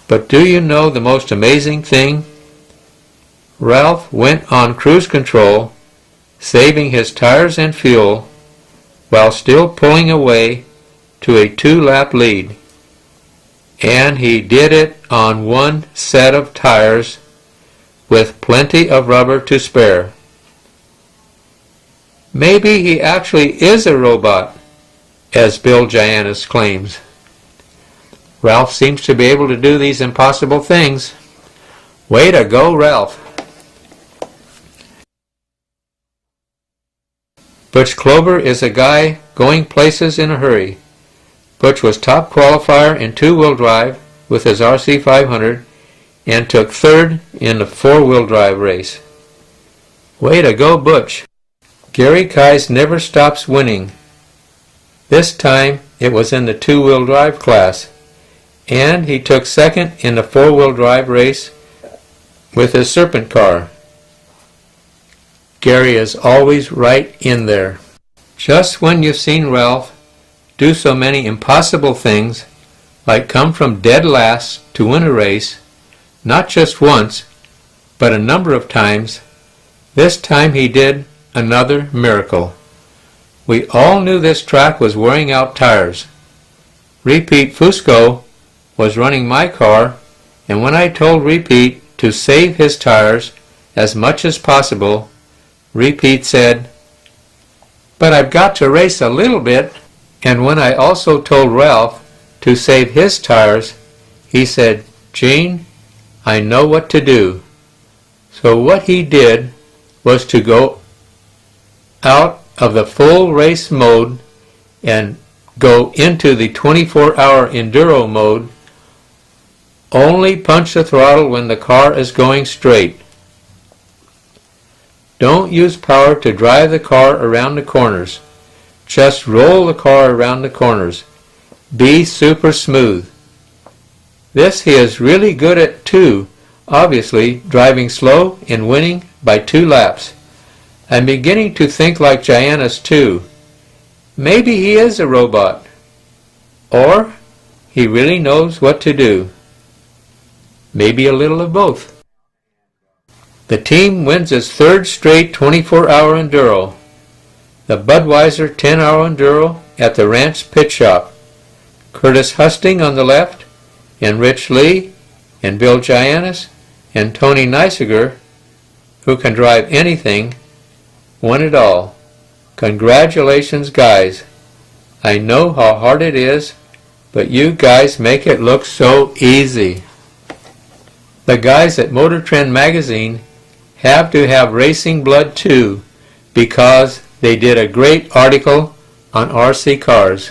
But do you know the most amazing thing? Ralph went on cruise control, saving his tires and fuel, while still pulling away to a 2-lap lead. And he did it on one set of tires with plenty of rubber to spare. Maybe he actually is a robot, as Bill Giannis claims. Ralph seems to be able to do these impossible things. Way to go, Ralph. Butch Klober is a guy going places in a hurry. Butch was top qualifier in 2-wheel drive with his RC 500 and took third in the 4-wheel drive race. Way to go, Butch. Gary Kais never stops winning. This time it was in the two-wheel drive class, and he took second in the four-wheel drive race with his Serpent car. Gary is always right in there. Just when you've seen Ralph do so many impossible things, like come from dead last to win a race, not just once, but a number of times, this time he did another miracle. We all knew this track was wearing out tires. Repeat Fusco was running my car, and when I told Repeat to save his tires as much as possible, Repeat said, "But I've got to race a little bit." And when I also told Ralph to save his tires, he said, "Gene, I know what to do." So what he did was to go out of the full race mode and go into the 24-hour enduro mode. Only punch the throttle when the car is going straight. Don't use power to drive the car around the corners. Just roll the car around the corners. Be super smooth. This he is really good at too, obviously driving slow and winning by 2 laps. I'm beginning to think like Giannis too. Maybe he is a robot. Or he really knows what to do. Maybe a little of both. The team wins its 3rd straight 24-hour enduro. The Budweiser 10-hour enduro at the Ranch Pit Shop. Curtis Husting on the left, and Rich Lee, and Bill Giannis, and Tony Neisiger, who can drive anything, won it all. Congratulations, guys. I know how hard it is, but you guys make it look so easy. The guys at Motor Trend magazine have to have racing blood too, because they did a great article on RC cars.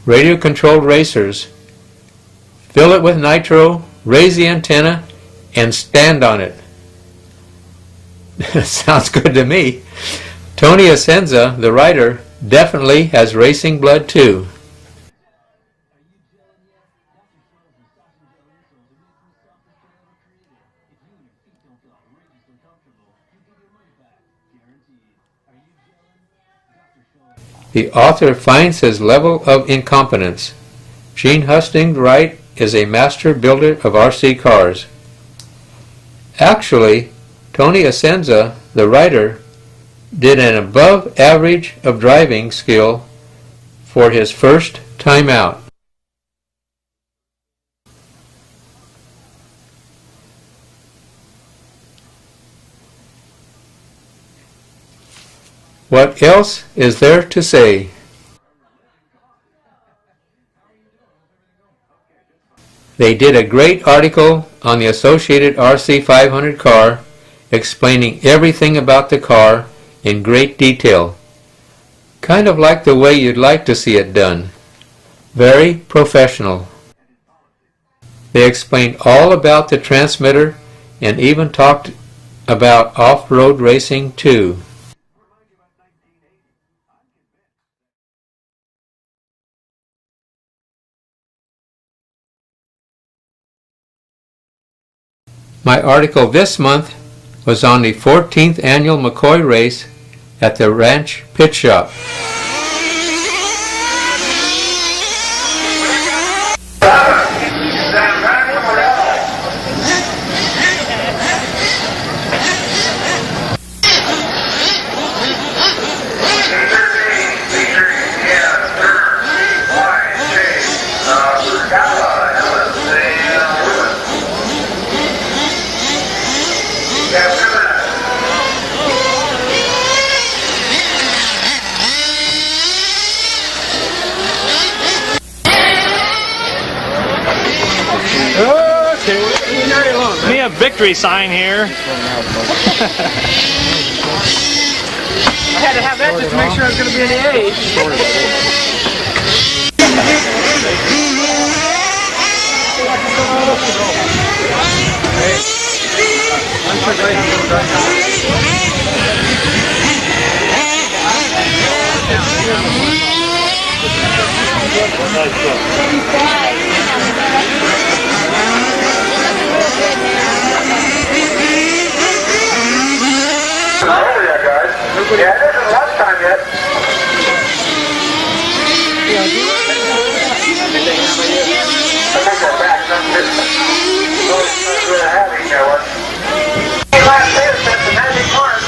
Radio-controlled racers. Fill it with nitro, raise the antenna, and stand on it. Sounds good to me. Tony Asenza, the writer, definitely has racing blood too. The author finds his level of incompetence. Gene Husting Wright is a master builder of RC cars. Actually, Tony Asenza, the writer, did an above average of driving skill for his first time out. What else is there to say? They did a great article on the Associated RC 500 car, explaining everything about the car in great detail. Kind of like the way you'd like to see it done. Very professional. They explained all about the transmitter and even talked about off-road racing too. My article this month was on the 14th annual McCoy race at the Ranch Pit Shop. have victory sign here. I had to have that just to make sure I was going to be in the age. Yeah, this is lunchtime yet. I think they're back. Last day is at the Magic Park.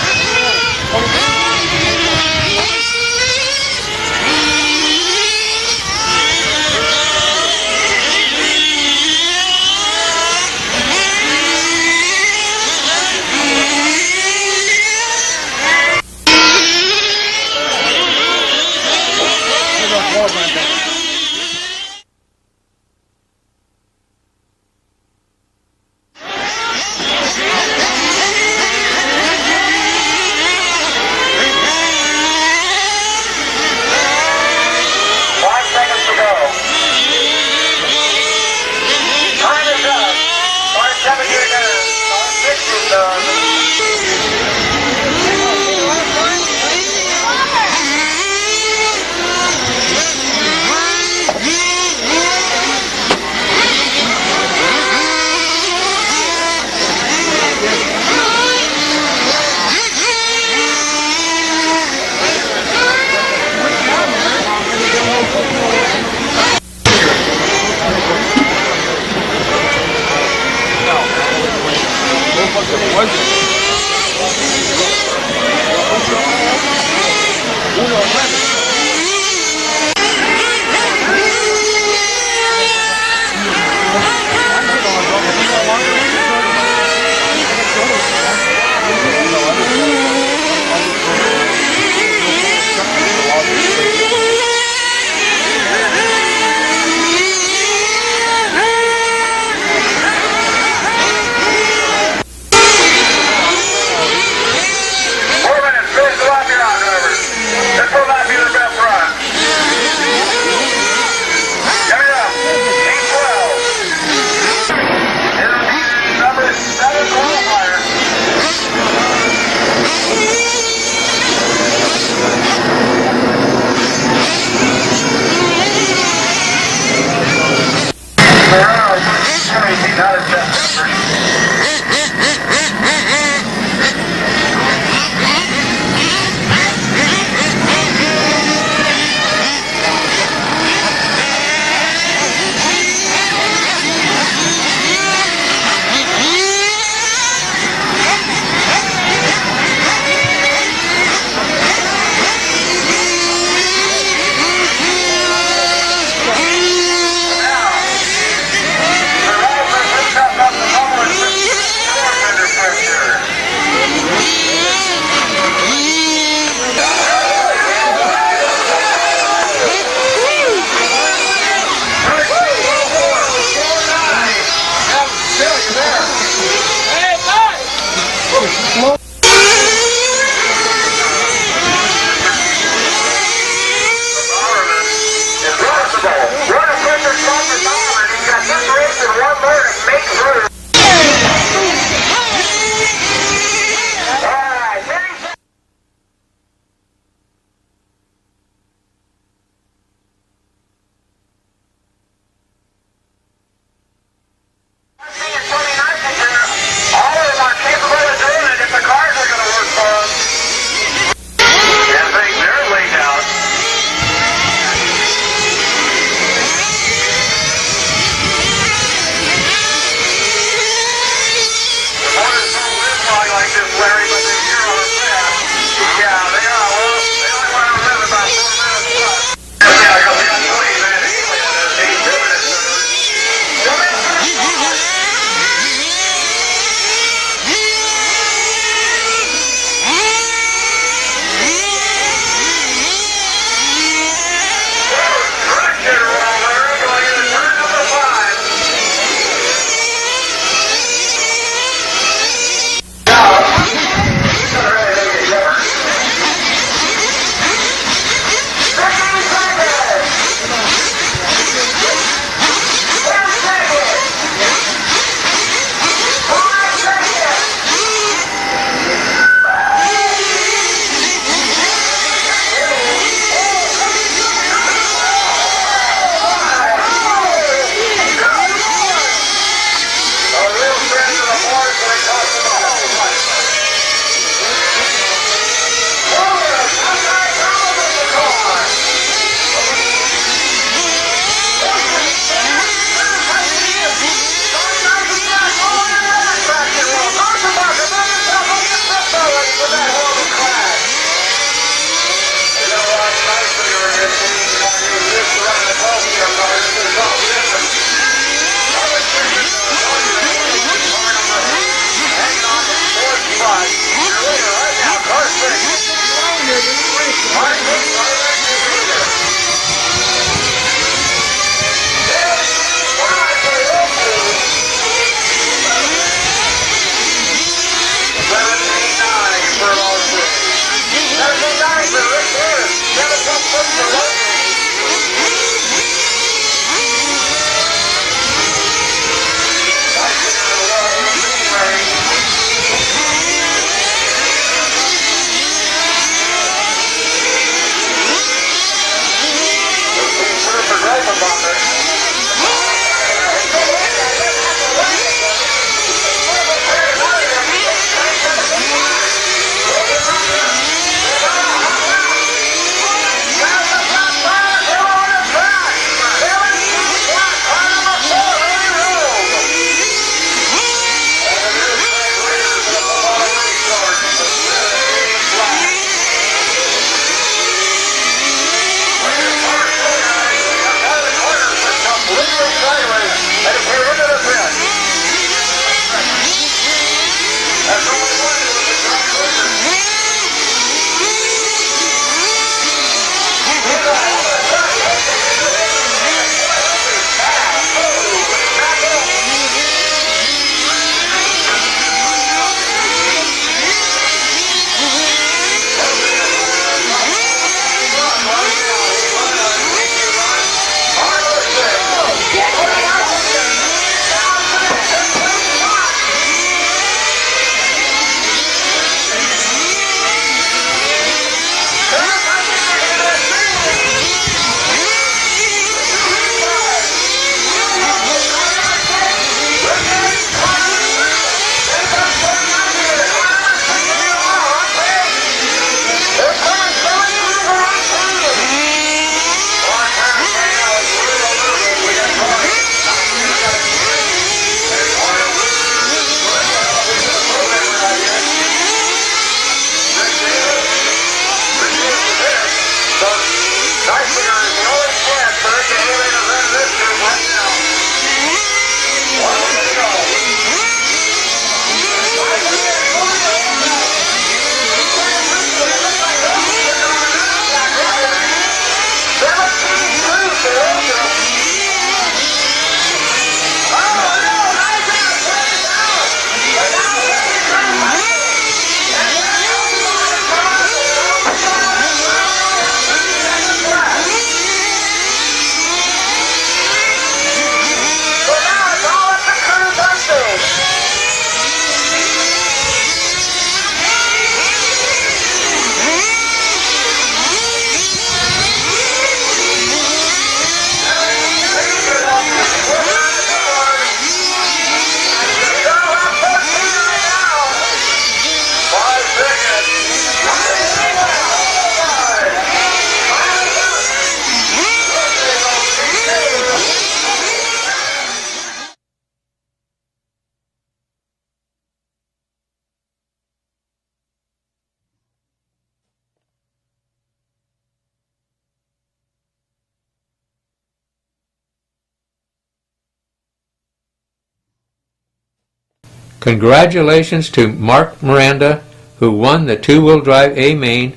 Congratulations to Mark Miranda, who won the two-wheel drive A main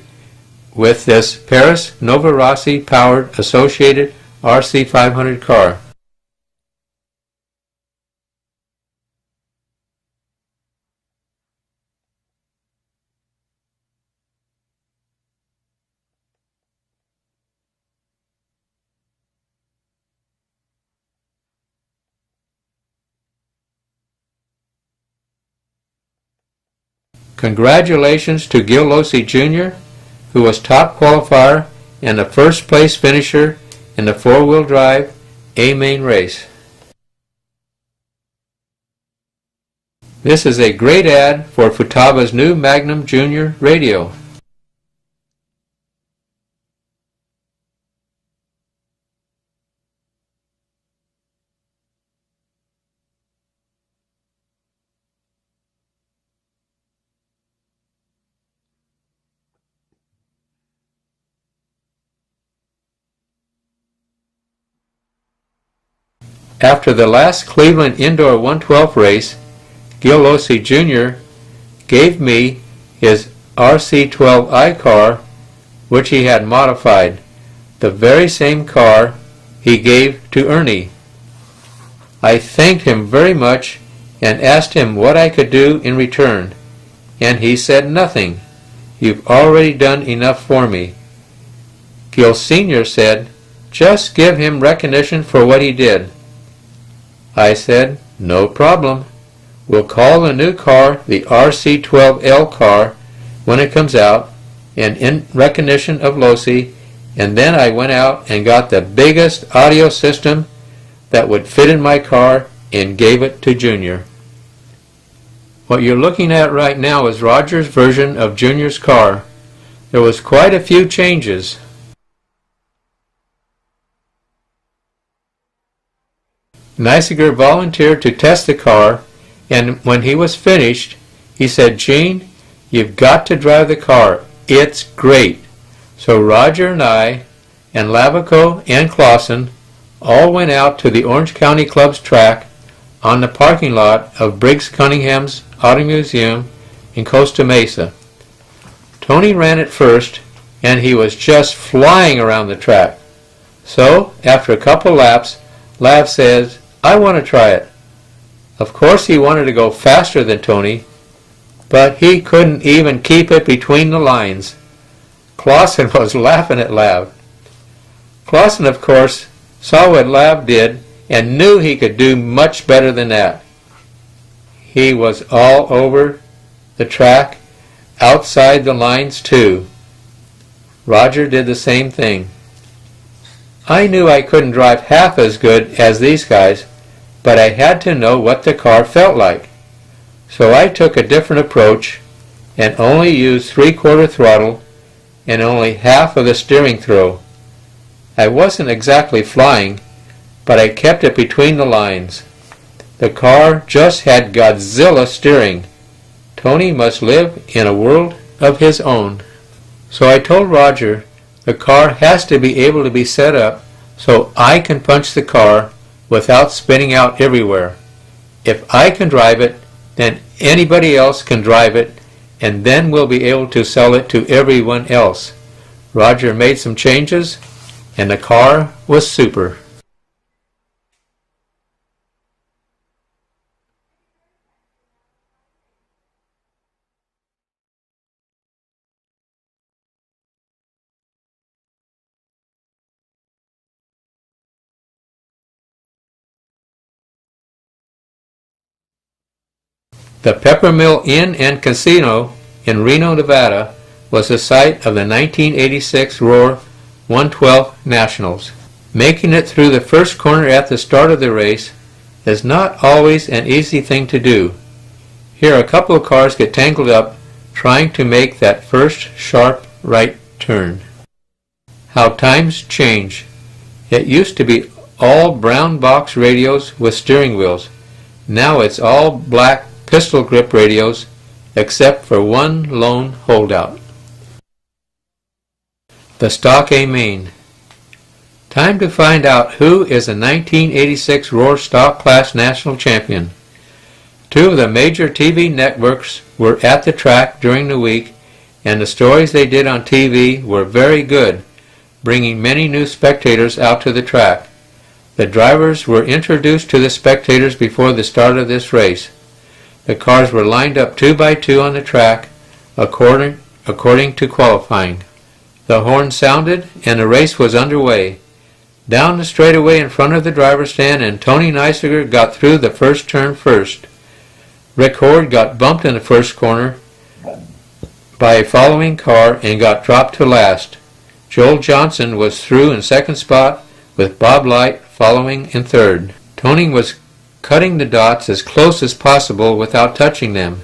with this Paris Nova Rossi powered associated RC 500 car. Congratulations to Gil Losi Jr., who was top qualifier and the first place finisher in the four-wheel drive A main race. This is a great ad for Futaba's new Magnum Junior radio. After the last Cleveland Indoor 112 race, Gil Losi Jr. gave me his RC12i car, which he had modified, the very same car he gave to Ernie. I thanked him very much and asked him what I could do in return, and he said nothing. You've already done enough for me. Gil Sr. said, just give him recognition for what he did. I said, no problem. We'll call the new car the RC12L car when it comes out, and in recognition of Losi, and then I went out and got the biggest audio system that would fit in my car and gave it to Junior. What you're looking at right now is Roger's version of Junior's car. There was quite a few changes. Neisiger volunteered to test the car, and when he was finished, he said, Gene, you've got to drive the car. It's great. So Roger and I, and Lavico and Clausen, all went out to the Orange County Club's track on the parking lot of Briggs Cunningham's Auto Museum in Costa Mesa. Tony ran it first, and he was just flying around the track. So, after a couple laps, Lav says, I want to try it. Of course he wanted to go faster than Tony, but he couldn't even keep it between the lines. Clausen was laughing at Lav. Clausen, of course, saw what Lav did and knew he could do much better than that. He was all over the track, outside the lines too. Roger did the same thing. I knew I couldn't drive half as good as these guys, but I had to know what the car felt like. So I took a different approach and only used 3/4 throttle and only half of the steering throw. I wasn't exactly flying, but I kept it between the lines. The car just had Godzilla steering. Tony must live in a world of his own. So I told Roger the car has to be able to be set up so I can punch the car without spinning out everywhere. If I can drive it, then anybody else can drive it, and then we'll be able to sell it to everyone else. Roger made some changes, and the car was super. The Peppermill Inn and Casino in Reno, Nevada was the site of the 1986 Roar 112 Nationals. Making it through the first corner at the start of the race is not always an easy thing to do. Here a couple of cars get tangled up trying to make that first sharp right turn. How times change. It used to be all brown box radios with steering wheels. Now it's all black pistol grip radios, except for one lone holdout. The stock A main. Time to find out who is the 1986 Roar Stock Class National Champion. Two of the major TV networks were at the track during the week, and the stories they did on TV were very good, bringing many new spectators out to the track. The drivers were introduced to the spectators before the start of this race. The cars were lined up 2 by 2 on the track, according to qualifying. The horn sounded, and the race was underway. Down the straightaway in front of the driver's stand, and Tony Neisiger got through the first turn first. Rick Horde got bumped in the first corner by a following car and got dropped to last. Joel Johnson was through in second spot, with Bob Light following in third. Tony was cutting the dots as close as possible without touching them.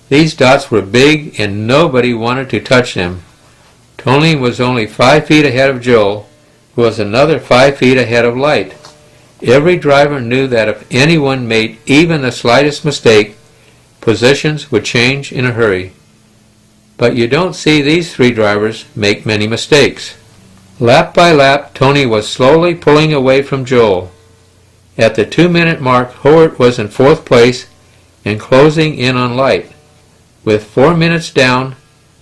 These dots were big and nobody wanted to touch them. Tony was only 5 feet ahead of Joel, who was another 5 feet ahead of Light. Every driver knew that if anyone made even the slightest mistake, positions would change in a hurry. But you don't see these three drivers make many mistakes. Lap by lap, Tony was slowly pulling away from Joel. At the 2-minute mark, Howard was in 4th place and closing in on Light. With 4 minutes down,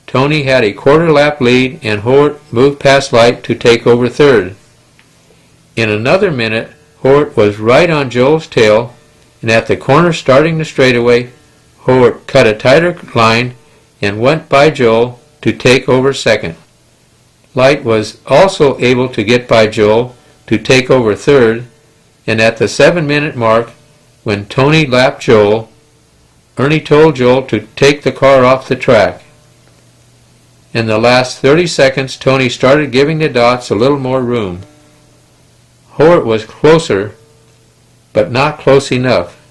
Tony had a quarter lap lead and Howard moved past Light to take over 3rd. In another minute, Howard was right on Joel's tail, and at the corner starting the straightaway, Howard cut a tighter line and went by Joel to take over 2nd. Light was also able to get by Joel to take over 3rd, and at the 7-minute mark, when Tony lapped Joel, Ernie told Joel to take the car off the track. In the last 30 seconds, Tony started giving the dots a little more room. Howard was closer, but not close enough,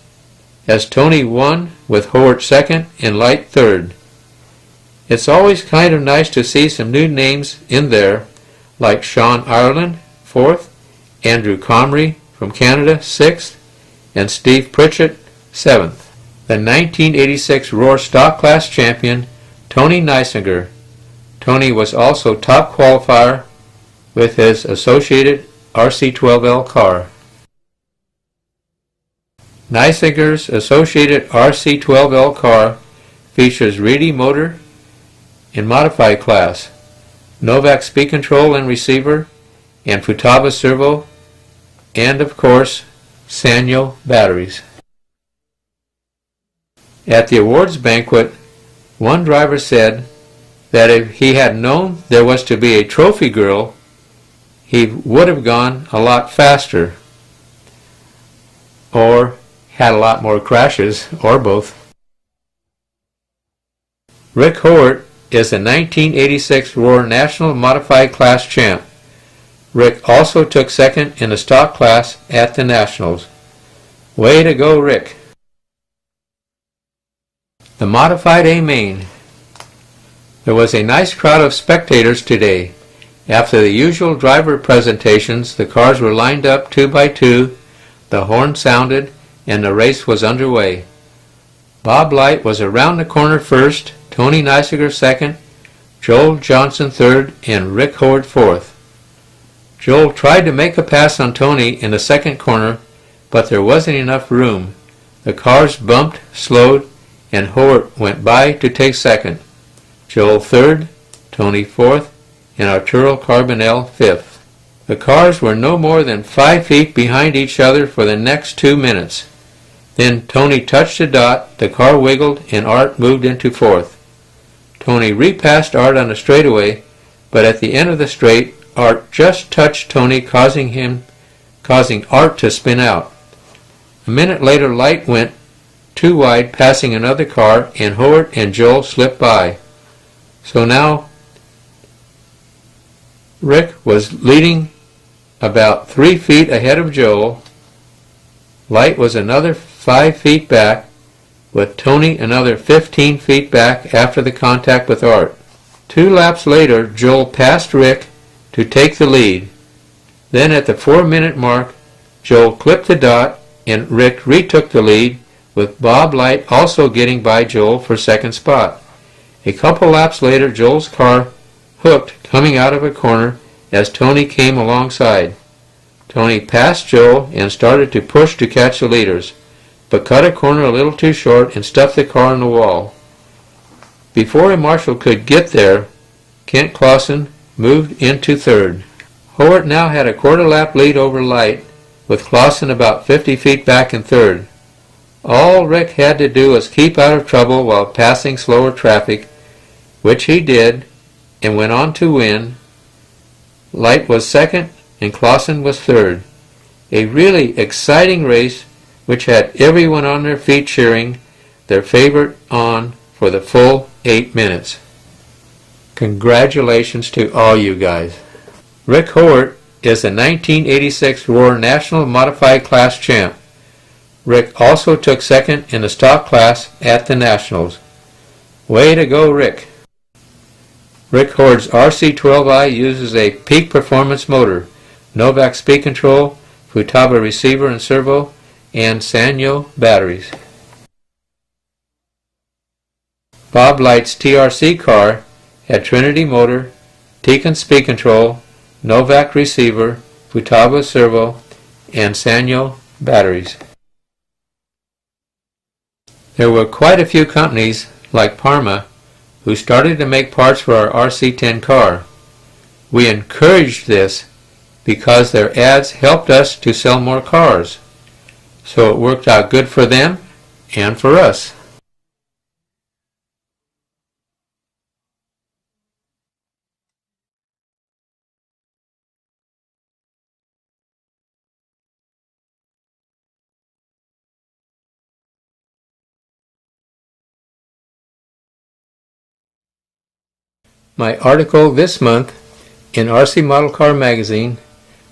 as Tony won with Howard 2nd and Light 3rd. It's always kind of nice to see some new names in there, like Sean Ireland, 4th, Andrew Comrie from Canada, 6th, and Steve Pritchett, 7th. The 1986 Roar Stock Class champion, Tony Neisiger. Tony was also top qualifier with his associated RC12L car. Neisiger's associated RC12L car features Reedy motor in modified class, Novak speed control and receiver, and Futaba servo, and of course, Sanyo batteries. At the awards banquet, one driver said that if he had known there was to be a trophy girl, he would have gone a lot faster, or had a lot more crashes, or both. Rick Howard is the 1986 Roar National Modified Class champ. Rick also took 2nd in the stock class at the Nationals. Way to go, Rick! The Modified A Main. There was a nice crowd of spectators today. After the usual driver presentations, the cars were lined up 2 by 2, the horn sounded, and the race was underway. Bob Light was around the corner first, Tony Neisiger 2nd, Joel Johnson 3rd, and Rick Howard 4th. Joel tried to make a pass on Tony in the 2nd corner, but there wasn't enough room. The cars bumped, slowed, and Howard went by to take 2nd. Joel 3rd, Tony 4th, and Arturo Carbonell 5th. The cars were no more than 5 feet behind each other for the next 2 minutes. Then Tony touched the dot, the car wiggled, and Art moved into 4th. Tony repassed Art on the straightaway, but at the end of the straight, Art just touched Tony, causing Art to spin out. A minute later, Light went too wide, passing another car, and Howard and Joel slipped by. So now Rick was leading about 3 feet ahead of Joel. Light was another 5 feet back, with Tony another 15 feet back after the contact with Art. 2 laps later, Joel passed Rick to take the lead. Then at the 4-minute mark, Joel clipped the dot and Rick retook the lead, with Bob Light also getting by Joel for 2nd spot. A couple laps later, Joel's car hooked coming out of a corner as Tony came alongside. Tony passed Joel and started to push to catch the leaders, but cut a corner a little too short and stuffed the car in the wall. Before a marshal could get there, Kent Clausen moved into third. Howard now had a quarter-lap lead over Light, with Clausen about 50 feet back in third. All Rick had to do was keep out of trouble while passing slower traffic, which he did, and went on to win. Light was second and Clausen was third. A really exciting race which had everyone on their feet cheering their favorite on for the full 8 minutes. Congratulations to all you guys. Rick Howard is the 1986 Roar National Modified Class champ. Rick also took second in the stock class at the Nationals. Way to go, Rick. Rick Howard's RC12i uses a peak performance motor, Novak speed control, Futaba receiver and servo, and Sanyo batteries. Bob Light's TRC car had Trinity motor, Tekin speed control, Novak receiver, Futaba servo, and Sanyo batteries. There were quite a few companies, like Parma, who started to make parts for our RC10 car. We encouraged this because their ads helped us to sell more cars. So it worked out good for them and for us. My article this month in RC Model Car Magazine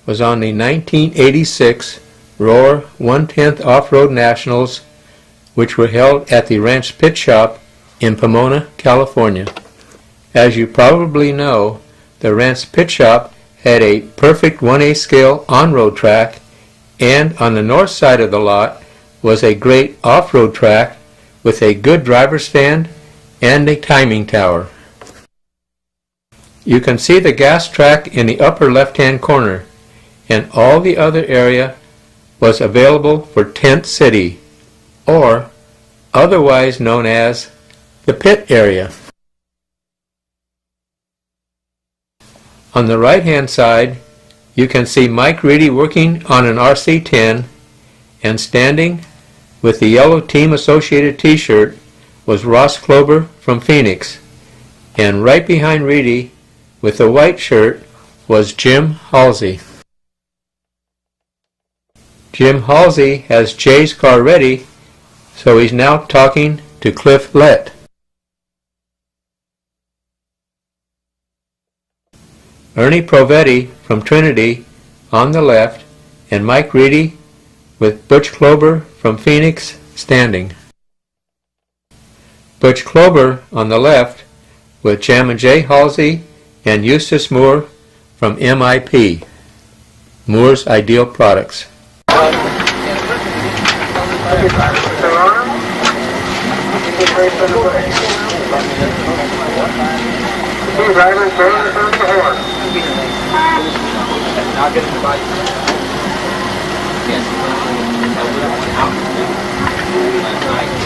was on the 1986 Roar 1/10 Off-Road Nationals, which were held at the Ranch Pit Shop in Pomona, California. As you probably know, the Ranch Pit Shop had a perfect 1/8 scale on-road track, and on the north side of the lot was a great off-road track with a good driver stand and a timing tower. You can see the gas track in the upper left-hand corner, and all the other area was available for Tent City, or otherwise known as the pit area. On the right-hand side, you can see Mike Reedy working on an RC10, and standing with the yellow Team Associated t-shirt was Ross Klober from Phoenix, and right behind Reedy with the white shirt was Jim Halsey. Jim Halsey has Jay's car ready, so he's now talking to Cliff Lett. Ernie Provetti from Trinity on the left, and Mike Reedy with Butch Klober from Phoenix standing. Butch Klober on the left with Jam and Jay Halsey and Eustace Moore from MIP, Moore's Ideal Products.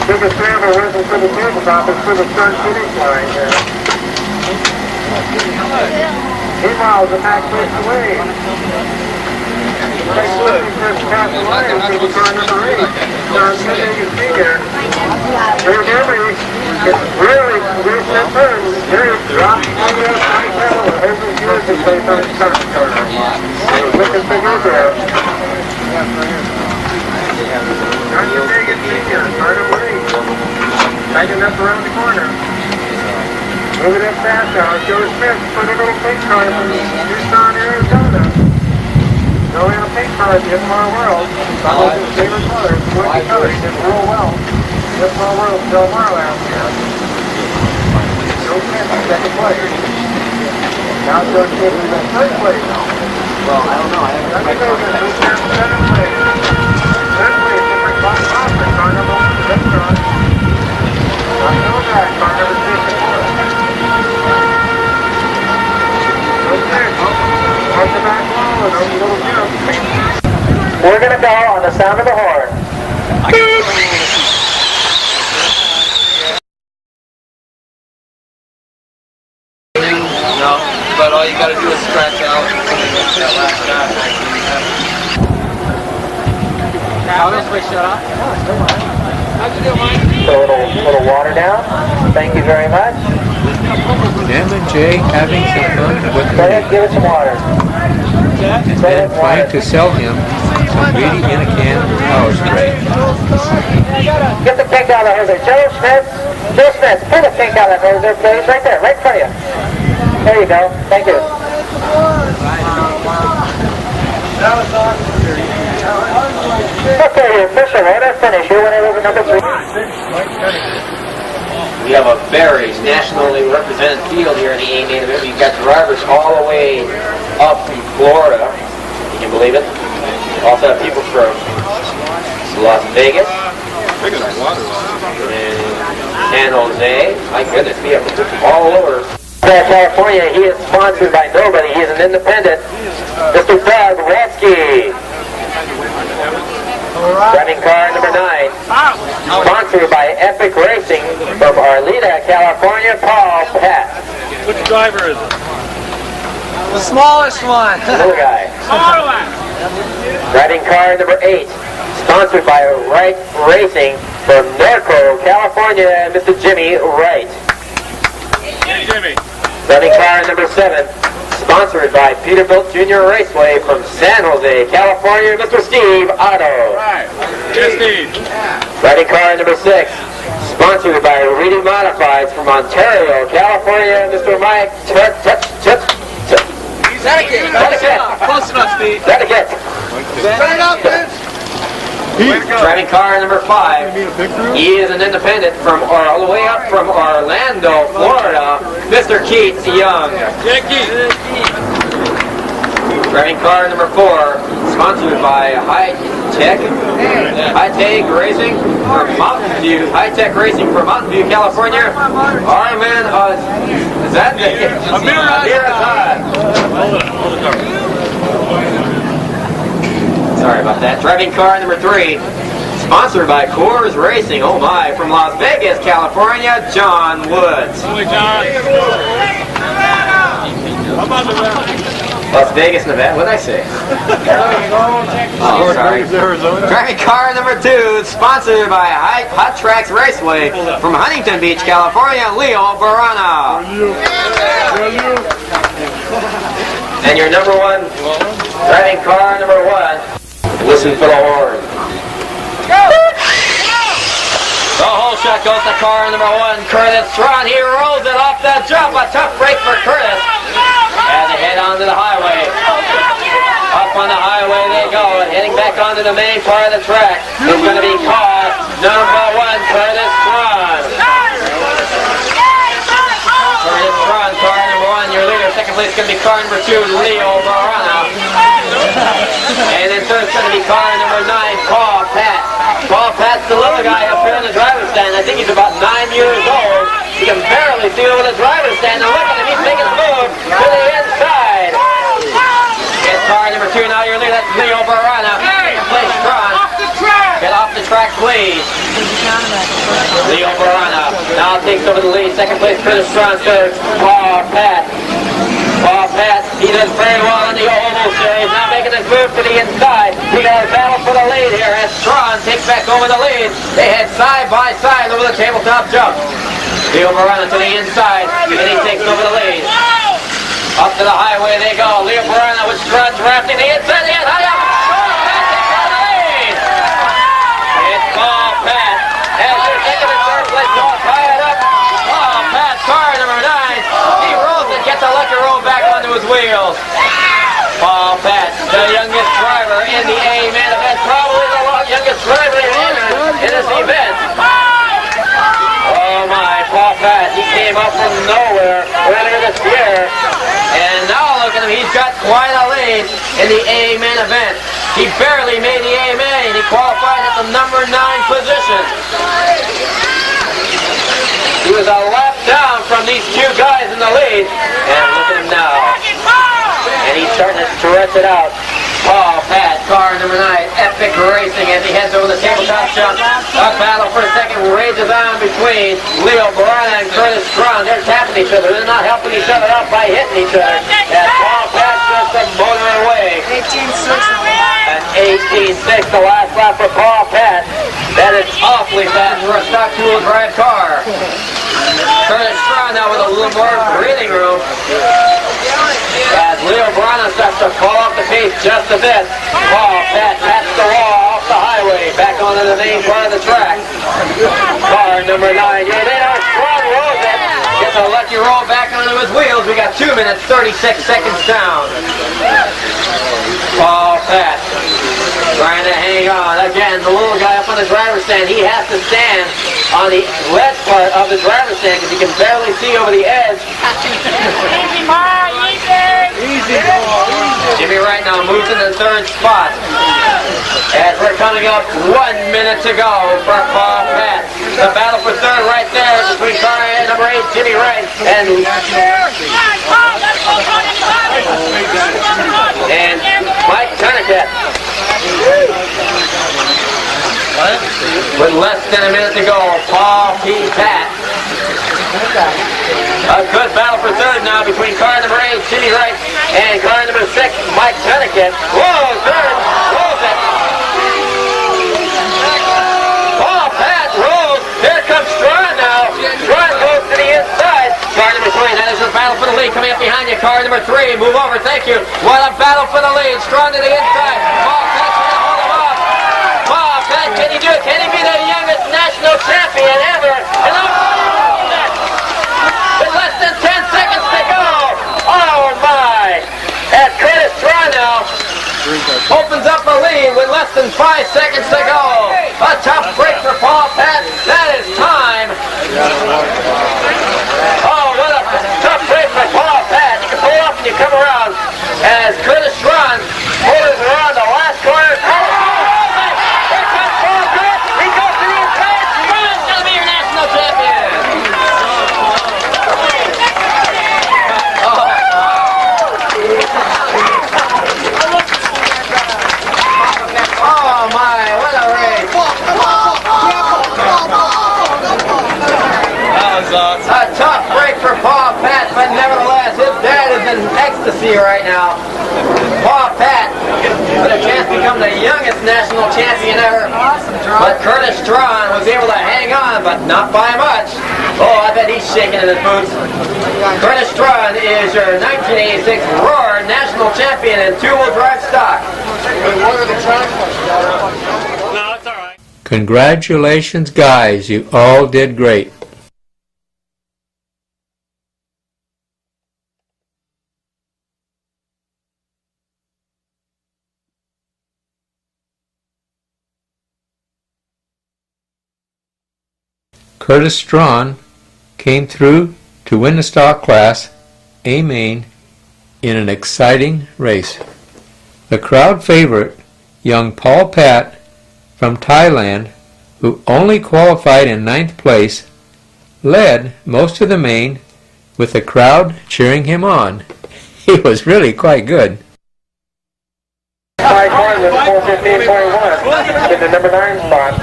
Biggest travel wasn't for the tabletop, it's for the start finish line here. 2 miles a half place away. Take looking for the pass the line, it's going to be car number 8. So I'm sure you can see here. Remember, it's really loose and turn. Here it's dropping on the outside pedal and holding gears in place on the start corner. Looking for you there. Aren't you big and senior? Car number 8. Tighten up around the corner. Moving up fast now. Joe Smith put a little paint car from Tucson, Arizona. Joe in a paint car at the Inmar World. Follows his favorite colors. White colors. He did real well. The Inmar World, Del Mar last year. Joe Smith in second place. Now Joe Smith is in third place. Well, I don't know. I haven't quite got that. Joe Smith in seventh place. Third place, different Bob Hoffman, car number 1, the restaurant. Not Novak, car number 6. We're going to go on the sound of the horn. No, but all you got to do is scratch out that last guy. How does we shut up? So a little water down. Thank you very much. Jim and Jay having some fun with Go the ahead, give us some water. and then trying to sell him some really in a can power spray. Get the pink out of the hose there. Joe Smith, pull the pink out of the hose there, please. Right there, right in front of you. There you go. Thank you. Okay, your official order. Finish. You're winning over number 3. We have a very nationally represented field here in the A main event. We've got drivers all the way up from Florida. You can believe it. Also have people from Las Vegas. And San Jose. My goodness, we have people all over. California, he is sponsored by nobody. He is an independent. Mr. Doug Ratsky. Driving car number 9. Sponsored by Epic Racing from Arleta, California, Paul Pat. Which driver is it? The smallest one. Little guy. Smaller one. Driving car number 8. Sponsored by Wright Racing from Norco, California, Mr. Jimmy Wright. Hey, Jimmy. Driving car number 7. Sponsored by Peterbilt Junior Raceway from San Jose, California, Mr. Steve Otto. Right. Yes, Steve. Driving car number 6. Sponsored by Reedy Modifieds from Ontario, California, Mr. Mike Close enough, Steve. Dedicate. Turn it up, man. Driving car number 5. He is an independent from all the way up from Orlando, Florida, Mr. Keats Young. Driving car number 4, sponsored by High Tech Racing from Mountain View, High Tech Racing from Mountain View, California. Our man, is that Amir Azad? Sorry about that. Driving car number 3, sponsored by Coors Racing, oh my, from Las Vegas, California, John Woods. Las Vegas, Nevada. What did I say? Oh, sorry. Driving car number 2, sponsored by Hot Tracks Raceway from Huntington Beach, California, Leo Barana. And your number 1, driving car number 1. Listen for the horn. The whole shot goes to car number 1, Curtis Tron. He rolls it off that jump. A tough break for Curtis. And they head onto the highway. Up on the highway they go, and heading back onto the main part of the track is going to be car number 1, Curtis Tron. Curtis Tron, car number 1, your leader. Second place is going to be car number 2, Leo Barana. And then third is going to be car number 9, Paul Pat. Paul Pat's the little guy up here in the driver's stand. I think he's about 9 years old. You can barely see over the driver's stand. And look at him, he's making a move to the inside. It's car number 2 now, your leader. That's Leo Barana. Place Tron. Get off the track, please. Leo Barana now takes over the lead. Second place, Curtis Tron. Third, Paul Pat. Paul Pat, he does very well in the oval series. Now making his move to the inside. We got a battle for the lead here as Tron takes back over the lead. They head side by side over the tabletop jump. Leo Barana to the inside, and he takes over the lead. Up to the highway they go. Leo Barana with Tron drafting the inside. Yes, high up. It's Paul Pat. As they're taking the third place, Paul tie it up. Paul Pat, car number 9. He rolls and gets a lucky roll back onto his wheels. Paul Pat, the youngest driver in the A main event, probably the youngest driver in this event. Oh my, Paul Pat, he came up from nowhere earlier this year. And now look at him, he's got quite a lead in the A main event. He barely made the A main. He qualified at the number 9 position. He was a lap down from these 2 guys in the lead. And look at him now. And he's starting to stretch it out. Paul Pat, car number 9, Epic Racing, as he heads over the tabletop shop. A battle for a second rages on between Leo Barana and Curtis Strong. They're tapping each other. They're not helping each other out by hitting each other. As Paul Pat just a motor away. 18-6, the last lap for Paul Pat. That is awfully fast for a stock two-wheel drive car. Curtis Strong now with a little more breathing room. As Leo Brana starts to fall off the pace just a bit. Paul Pat taps the wall off the highway, back onto the main part of the track. Car number 9, yeah, they are Strong rolls it. Gets a lucky roll back onto his wheels. We got 2 minutes, 36 seconds down. Paul Pat trying to hang on. Again, the little guy up on the driver's stand, he has to stand on the ledge part of the driver's stand because he can barely see over the edge. Easy. Jimmy right now moves into the 3rd spot. As we're coming up 1 minute to go for Paul Pat. The battle for 3rd right there between car number 8, Jimmy Wright, and Mike Tunnicat. With less than a minute to go, Paul P. Pat. A good battle for 3rd now between car number 8, Jimmy Wright, and car number 6, Mike Tunnicat. Whoa, 3rd, rolls it. Paul Pat rolls. Here comes Strong now. Strong goes to the inside. Car number 3, that is a battle for the lead. Coming up behind you, car number 3. Move over, thank you. What a battle for the lead. Strong to the inside. Paul Pat trying to hold him off. Paul Pat, can he do it? Can he be the youngest national champion ever? And with less than 10 seconds to go. Oh my! As Curtis Strong now opens up the lead with less than 5 seconds to go. A tough break for Paul Pat. That is time. Oh, what a tough break for Paul Pat. You can pull up and you come around as Curtis Strong motors around the last corner. Here comes Paul Pat. He goes to the inside. Strong's going to be your national champion. Oh my, what a race. A tough break for Paul Pat, but nevertheless, his dad is in ecstasy right now. Paul Pat with a chance to become the youngest national champion ever. But Curtis Strong was able to hang on, but not by much. Oh, I bet he's shaking in his boots. Curtis Strong is your 1986 Roar national champion in two-wheel drive stock. No, it's all right. Congratulations, guys. You all did great. Curtis Strong came through to win the stock class A main in an exciting race. The crowd favorite, young Paul Pat from Thailand, who only qualified in 9th place, led most of the main with the crowd cheering him on. He was really quite good. Mike Martin, 415.1, in the number 9 spot.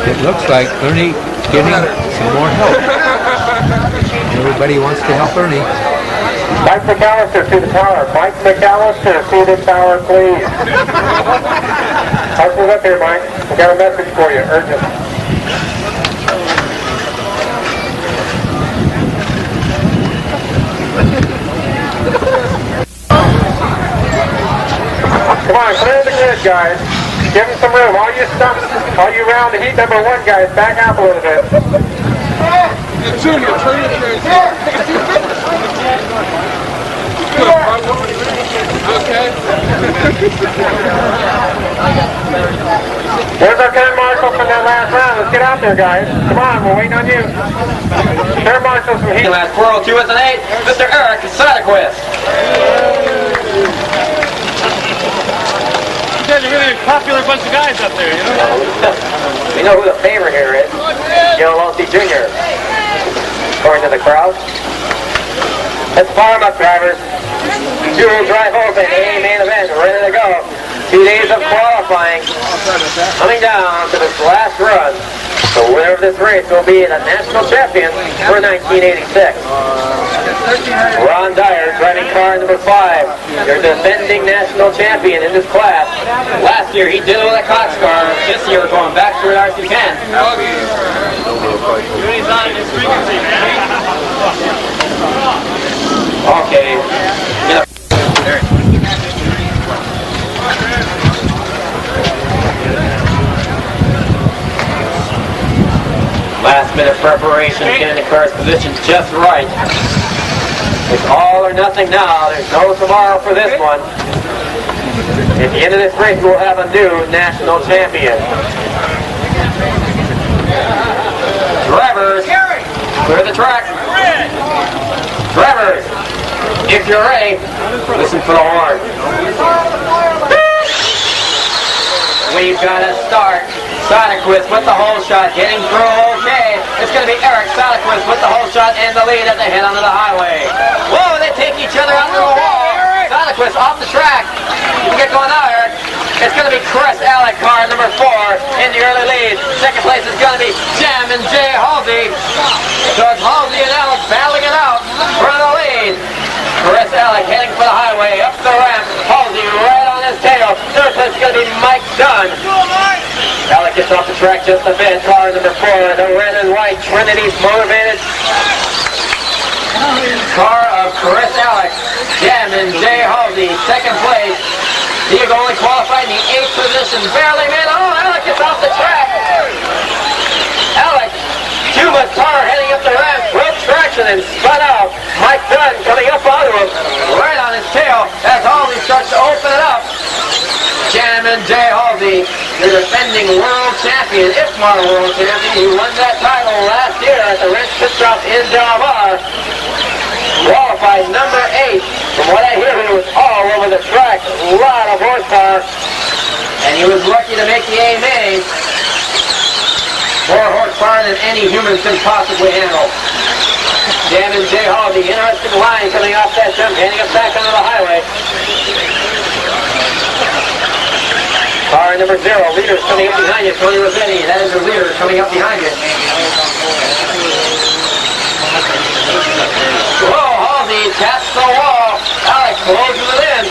It looks like Ernie's getting some more help. Everybody wants to help Ernie. Mike McAllister to the tower. Mike McAllister to the tower, please. Hustle up here, Mike. We got a message for you, urgent. Come on, clear the grid, guys. Give him some room. All you round the heat number 1 guys, back up a little bit. Junior, turn your chair. Okay. There's our turn marshal from that last round. Let's get out there, guys. Come on, we're waiting on you. Turn marshal from heat. Last 402 with an 8, Mr. Eric Soderquist. You guys are really a popular bunch of guys up there, you know? We know who the favorite here is. Joe Losey Jr. According to the crowd. Let's fire them up, drivers. Two-wheel drive open, A main event, ready to go. 2 days of qualifying. Coming down to this last run. The winner of this race will be the national champion for 1986. Ron Dyer driving car number 5. Your defending national champion in this class. Last year he did it with a Cox car. This year going back to an RC10. Okay. Last minute preparation, getting the car's positioned just right. It's all or nothing now. There's no tomorrow for this one. At the end of this race, we'll have a new national champion. Drivers, clear the track. Drivers, if you're ready, listen for the horn. We've got to start. Soderquist with the whole shot, getting through okay. It's going to be Eric Soderquist with the whole shot and the lead at the head onto the highway. Whoa, they take each other out to the wall. Soderquist off the track. You can get going out, Eric. It's going to be Chris Alec, car number 4, in the early lead. Second place is going to be Jam and Jay Halsey. So it's Halsey and Alec battling it out for the lead. Chris Alec heading for the highway, up the ramp. Halsey right on his tail. Third place is going to be Mike Dunn. Alec gets off the track just a bit. Car number 4, the red and white Trinity's motivated. Car of Chris Alec, Jam and Jay Halsey, second place. Diego only qualified in the 8th position, barely made it. Oh, Alec gets off the track. Alec, Cuba's car heading up the ramp, broke traction and spun out. Mike Dunn coming up onto him, right on his tail as Halsey starts to open it up. Jam and Jay Halsey, the defending world champion, IFMAR world champion, who won that title last year at the Ranch Pit Stop in Del Mar. Qualified number 8. From what I hear, he was all over the track. A lot of horsepower. And he was lucky to make the A main. More horsepower than any human can possibly handle. Jam and Jay Halsey, interesting line coming off that jump, handing us back onto the highway. Car number 0, leaders coming up behind you. Tony Rossetti, that is the leader coming up behind you. Whoa, Halsey taps the wall. Alex closes it in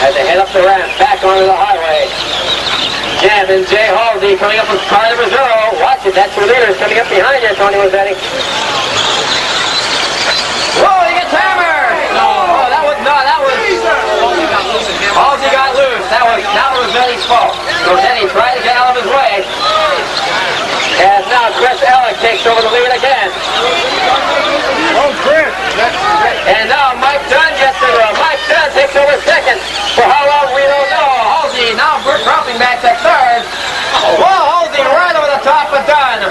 as they head up the ramp, back onto the highway. Jam and Jay Halsey coming up with car number 0. Watch it, that's your leaders coming up behind you, Tony Rossetti. Whoa, he gets hammered! No, that was Halsey got loose. That was not Rossetti's fault. Rossetti tried to get out of his way. And now Chris Alec takes over the lead again. Oh, Chris! And now Mike Dunn gets into it. Mike Dunn takes over second. For how long, we don't know. Halsey now dropping back to third. Whoa, Halsey right over the top of Dunn.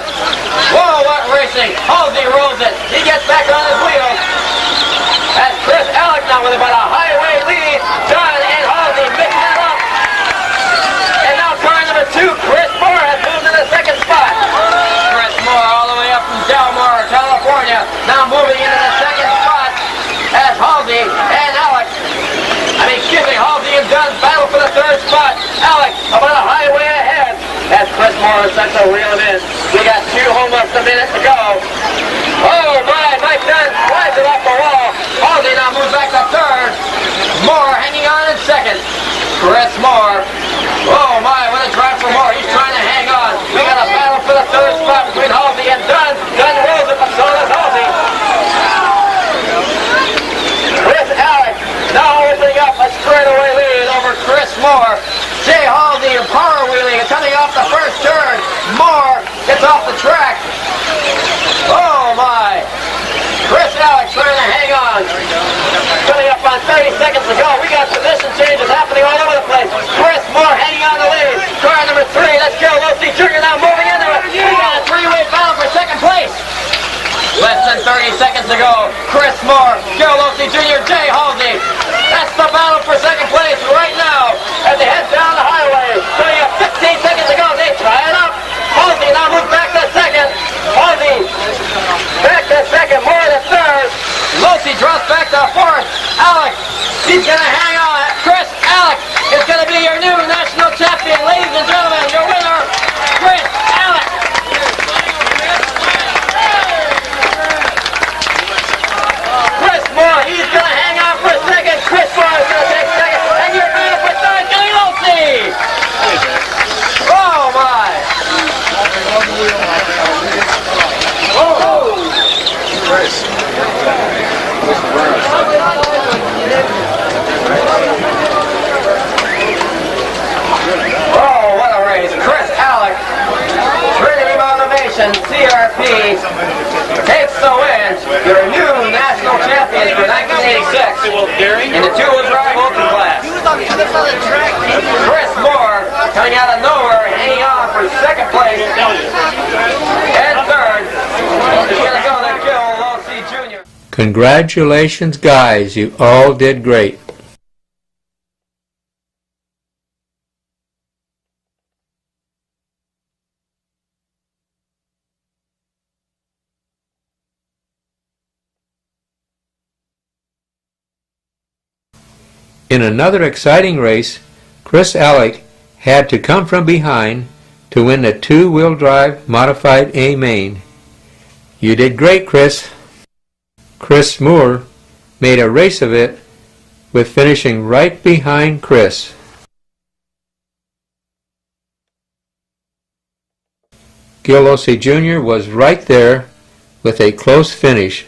Whoa, what racing. Halsey rolls it. He gets back on his wheel. As Chris Alec now with about a highway lead. Dunn and Halsey mixing that up. And now car number 2, Chris Moore, has moved to the second spot. Chris Moore all the way up from Del Mar, California. Now moving into the second spot as Halsey and Alec. Halsey and Dunn battle for the third spot. Alec about a highway ahead as Chris Moore starts to reel him in. We got 2 almost a minute to go. Oh my, Mike Dunn slides it off the wall. Halsey now moves back to third. Moore hanging on in second. Chris Moore. Oh my, what a drive for Moore. He's trying to hang on. We got a battle for the third spot between Halsey and Dunn. Dunn rolls it, but so does Halsey. Chris Alec now opening up a straightaway lead over Chris Moore. Jay Halsey power wheeling and coming off the first turn. Moore gets off the track. Oh my. Chris Alec trying to hang on. Coming up on 30 seconds to go. We got position changes happening all over the place. Chris LP takes the win. Your new national champions for 1986 in the two-wheel drive open class. Chris Moore coming out of nowhere, hanging on for second place. And third, he's going to go to Joe Losey Jr. Congratulations, guys. You all did great. In another exciting race, Chris Alec had to come from behind to win the two-wheel drive modified A main. You did great, Chris. Chris Moore made a race of it with finishing right behind Chris. Gil Losey Jr. was right there with a close finish.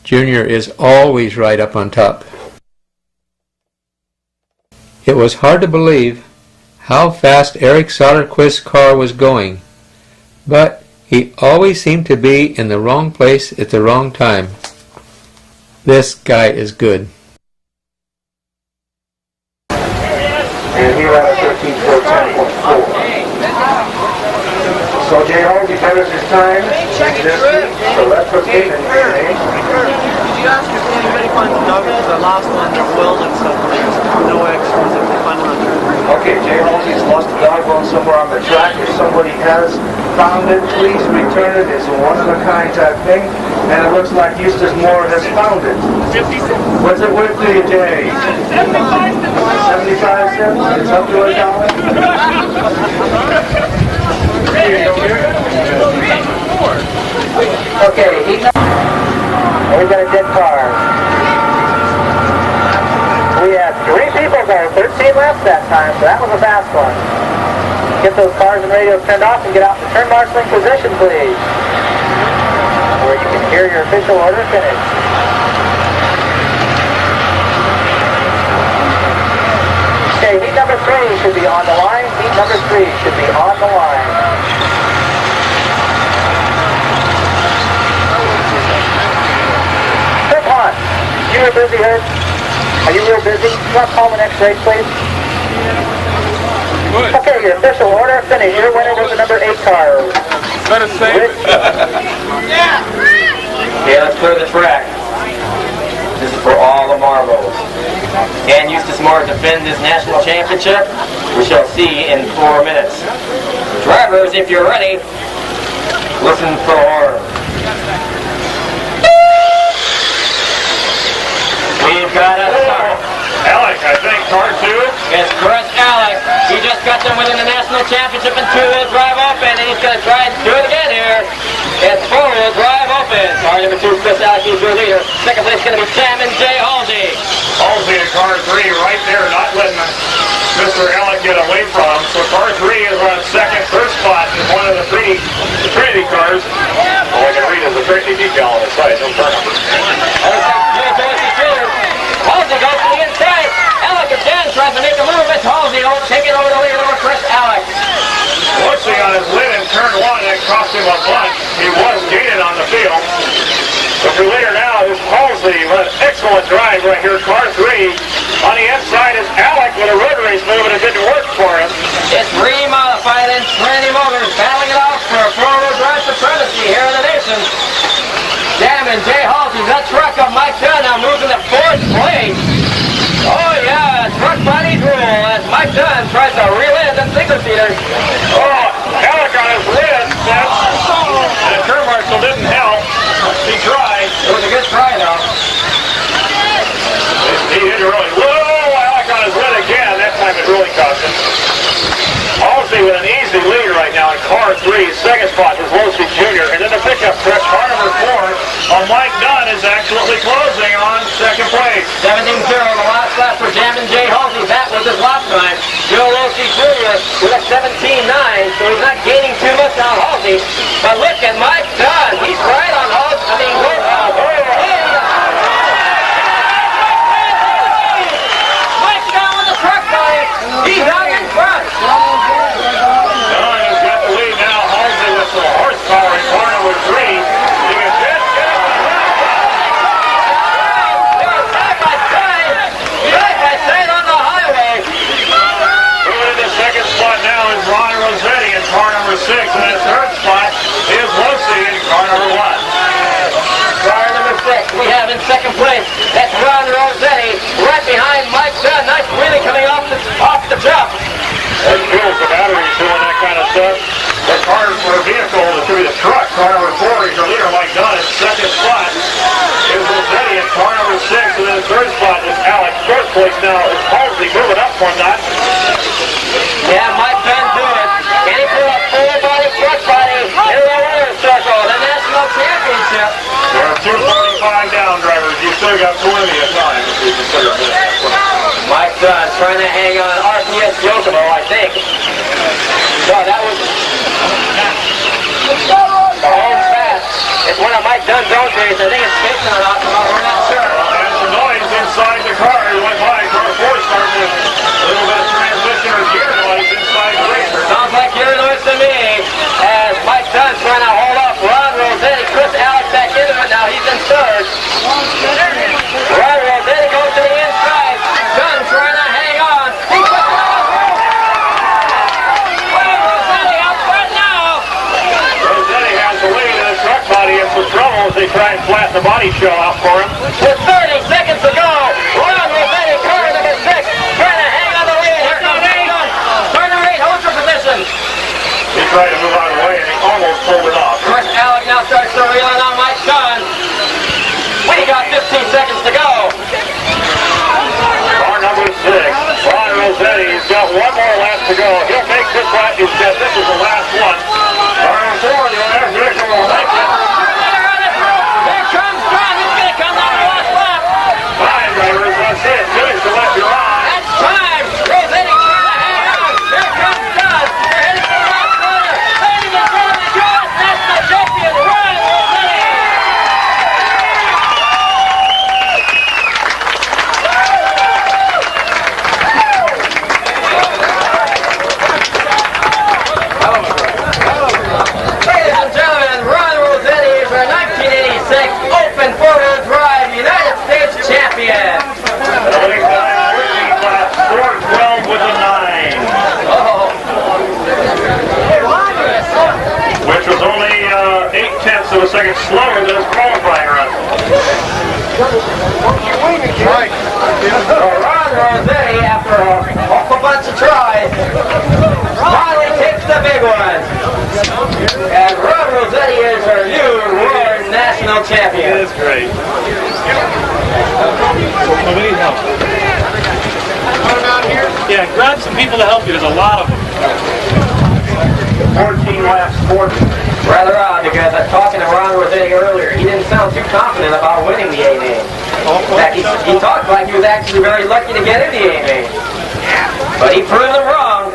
Jr. is always right up on top. It was hard to believe how fast Eric Soderquist's car was going, but he always seemed to be in the wrong place at the wrong time. This guy is good. And he ran a 13.4. So Jay Holmes, he betters his time this week, so that's what's in his name. Did you ask if anybody finds the nuggets? The last one, they're welded, so there's no extras if they find them on turn 3. Okay, Jay Holmes, he's lost a dog bone somewhere on the track. If somebody has found it, please return it. It's a one-of-a-kind type thing, and it looks like Eustace Moore has found it. 50 cents. What's it worth to you, Jay? 75 75 cents? It's up to $1. Okay, we've got a dead car. We had 3 people there, 13 laps that time, so that was a fast one. Get those cars and radios turned off and get out to turn marshalling position, please. Where you can hear your official order finish. Okay, heat number 3 should be on the line. Heat number 3 should be on the line. You were busy, Herb? Are you real busy? You want to call the next race, please? Good. Okay, your official order finish. Your winner was the number 8 car. Better save it. Okay, let's clear the track. This is for all the marbles. Can Eustace Moore defend his national championship? We shall see in 4 minutes. Drivers, if you're ready, listen for the horn. We've got a start. Alec, I think, car 2. It's Chris Alec. He just got them winning the national championship in two-wheel drive open, and he's going to try and do it again here. It's four-wheel drive open. Car number 2, Chris Alec, he's your leader. Second place is going to be Sam and Jay Halsey. Halsey in car 3 right there, not letting Mr. Alec get away from him. So car 3 is on second. First spot is one of the Trinity cars. All I can read is the Trinity decal on the side, no car number. Halsey goes to the inside. Alec again tries to make a move. It's Halsey taking over the lead over Chris Alec. Pushing on his lid in turn 1, that cost him a bunch. He was gaining on the field. So for later now is Halsey with an excellent drive right here, car 3. On the inside is Alec with a road race move, and it didn't work for him. It's remodified in Trinity Motors, battling it out for a four-wheel drive supremacy here in the nation. Sam and Jay Halsey, that truck of Mike Dunn now moves into 4th place. Oh yeah, truck body drool as Mike Dunn tries to reel in the single seater. Oh, Alec on his lid, and the turn marshal didn't help. He tried. It was a good try though. He didn't really. Whoa, Alec on his lid again. That time it really cost him. Halsey with an easy lead right now in car 3. Second spot is Losey Jr. And then the pickup truck, car number 4, Mike Dunn is absolutely closing on second place. 17-0 the last lap for Jam and Jay Halsey. That was his lap time. Joe Losey Jr. with a 17-9, so he's not gaining too much on Halsey. But look at Mike Dunn. He's right on Halsey. I mean, Mike Dunn with the truck body. He's out in front. Dunn has got the lead now. Halsey with some horsepower in car number and in third spot is Lucy in car number 1. Car number 6, we have in second place, that's Ron Rossetti, right behind Mike Dunn. Nice wheelie coming off the jump. That fuels the batteries doing that kind of stuff. It's hard for a vehicle to be a truck. Car number 4 is your leader, Mike Dunn. In second spot is Rossetti in car number 6, and then in third spot is Alex. Short place now is Halsey moving up one notch. Yeah, Mike Dunn doing it. Can he pull up full body, front body, into the winner's circle, the national championship? We're 245 down, drivers. You still got plenty of time if you consider this. Mike Dunn trying to hang on RPS Yokomo, I think. So that was the home fast. It's one of Mike Dunn's own days. I think it's fixing or not. We're not sure. And some noise inside the car. He went by. Car 4 started a little bit of transmission or gear noise inside the racer. Sounds like gear noise to me. As Mike Dunn's trying to hold off Ron Rossetti. Chris Alex back into it now. He's in third. Ron Rossetti goes to the inside. Dunn trying to hang on. He took it off. Ron Rossetti out front now. Rossetti has the lead in his truck body and some trouble as they try and flatten the body shell out for him. With 30 seconds to go, Ron Rossetti, car number 6, trying to hang on the lead. Here comes Dunn. Car number 8 holds her position. He tried to move out of the way and he almost pulled it off. Chris Alec now starts to reel in on Mike Dunn. We got 15 seconds to go. Car number 6, Ron Rossetti, he's got one more lap to go. He'll make this lap. He said this is the last one. Car number 4, the last vehicle will make it. Here comes Dunn. He's going to come down the last lap. Fine, drivers, that's it. Finish the lap you're on. That's time. Rossetti trying to hang on. Here comes Dunn. They're heading for the last corner. Ladies and gentlemen, U.S. National Champion Ron Rossetti. Ladies and gentlemen, Ron Rossetti is our 1986 Open 4-Wheel Drive United States Champion. Winning time, working class, 4:12 with a 9. Oh. Which was only 0.8 of a second slower than his qualifying run. Ron Rossetti, after a whole bunch of tries, finally takes the big one. And Ron Rossetti is our new World National Champion. It is great. We need help. Yeah, grab some people to help you. There's a lot of them. 14 laps, 40. Rather odd, because I was talking to Ron Rossetti earlier. He didn't sound too confident about winning the A-Main. In fact, he talked like he was actually very lucky to get in the A-Main. But he proved him wrong.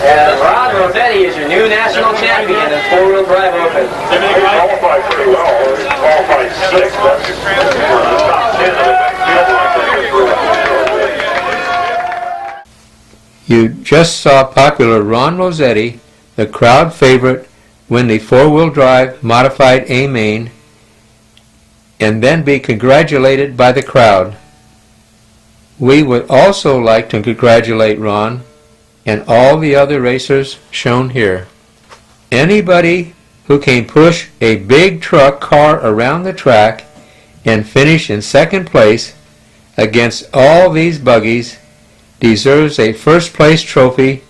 And Ron Rossetti is your new national champion in 4-Wheel Drive Open. He qualified pretty well. He qualified 6th. That's the top 10 of the You just saw popular Ron Rossetti, the crowd favorite, win the 4-wheel drive modified A-Main and then be congratulated by the crowd. We would also like to congratulate Ron and all the other racers shown here. Anybody who can push a big truck car around the track and finish in second place against all these buggies deserves a first place trophy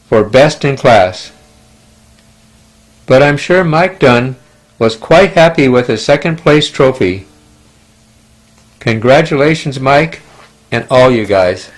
for best in class. But I'm sure Mike Dunn was quite happy with his second place trophy. Congratulations, Mike, and all you guys.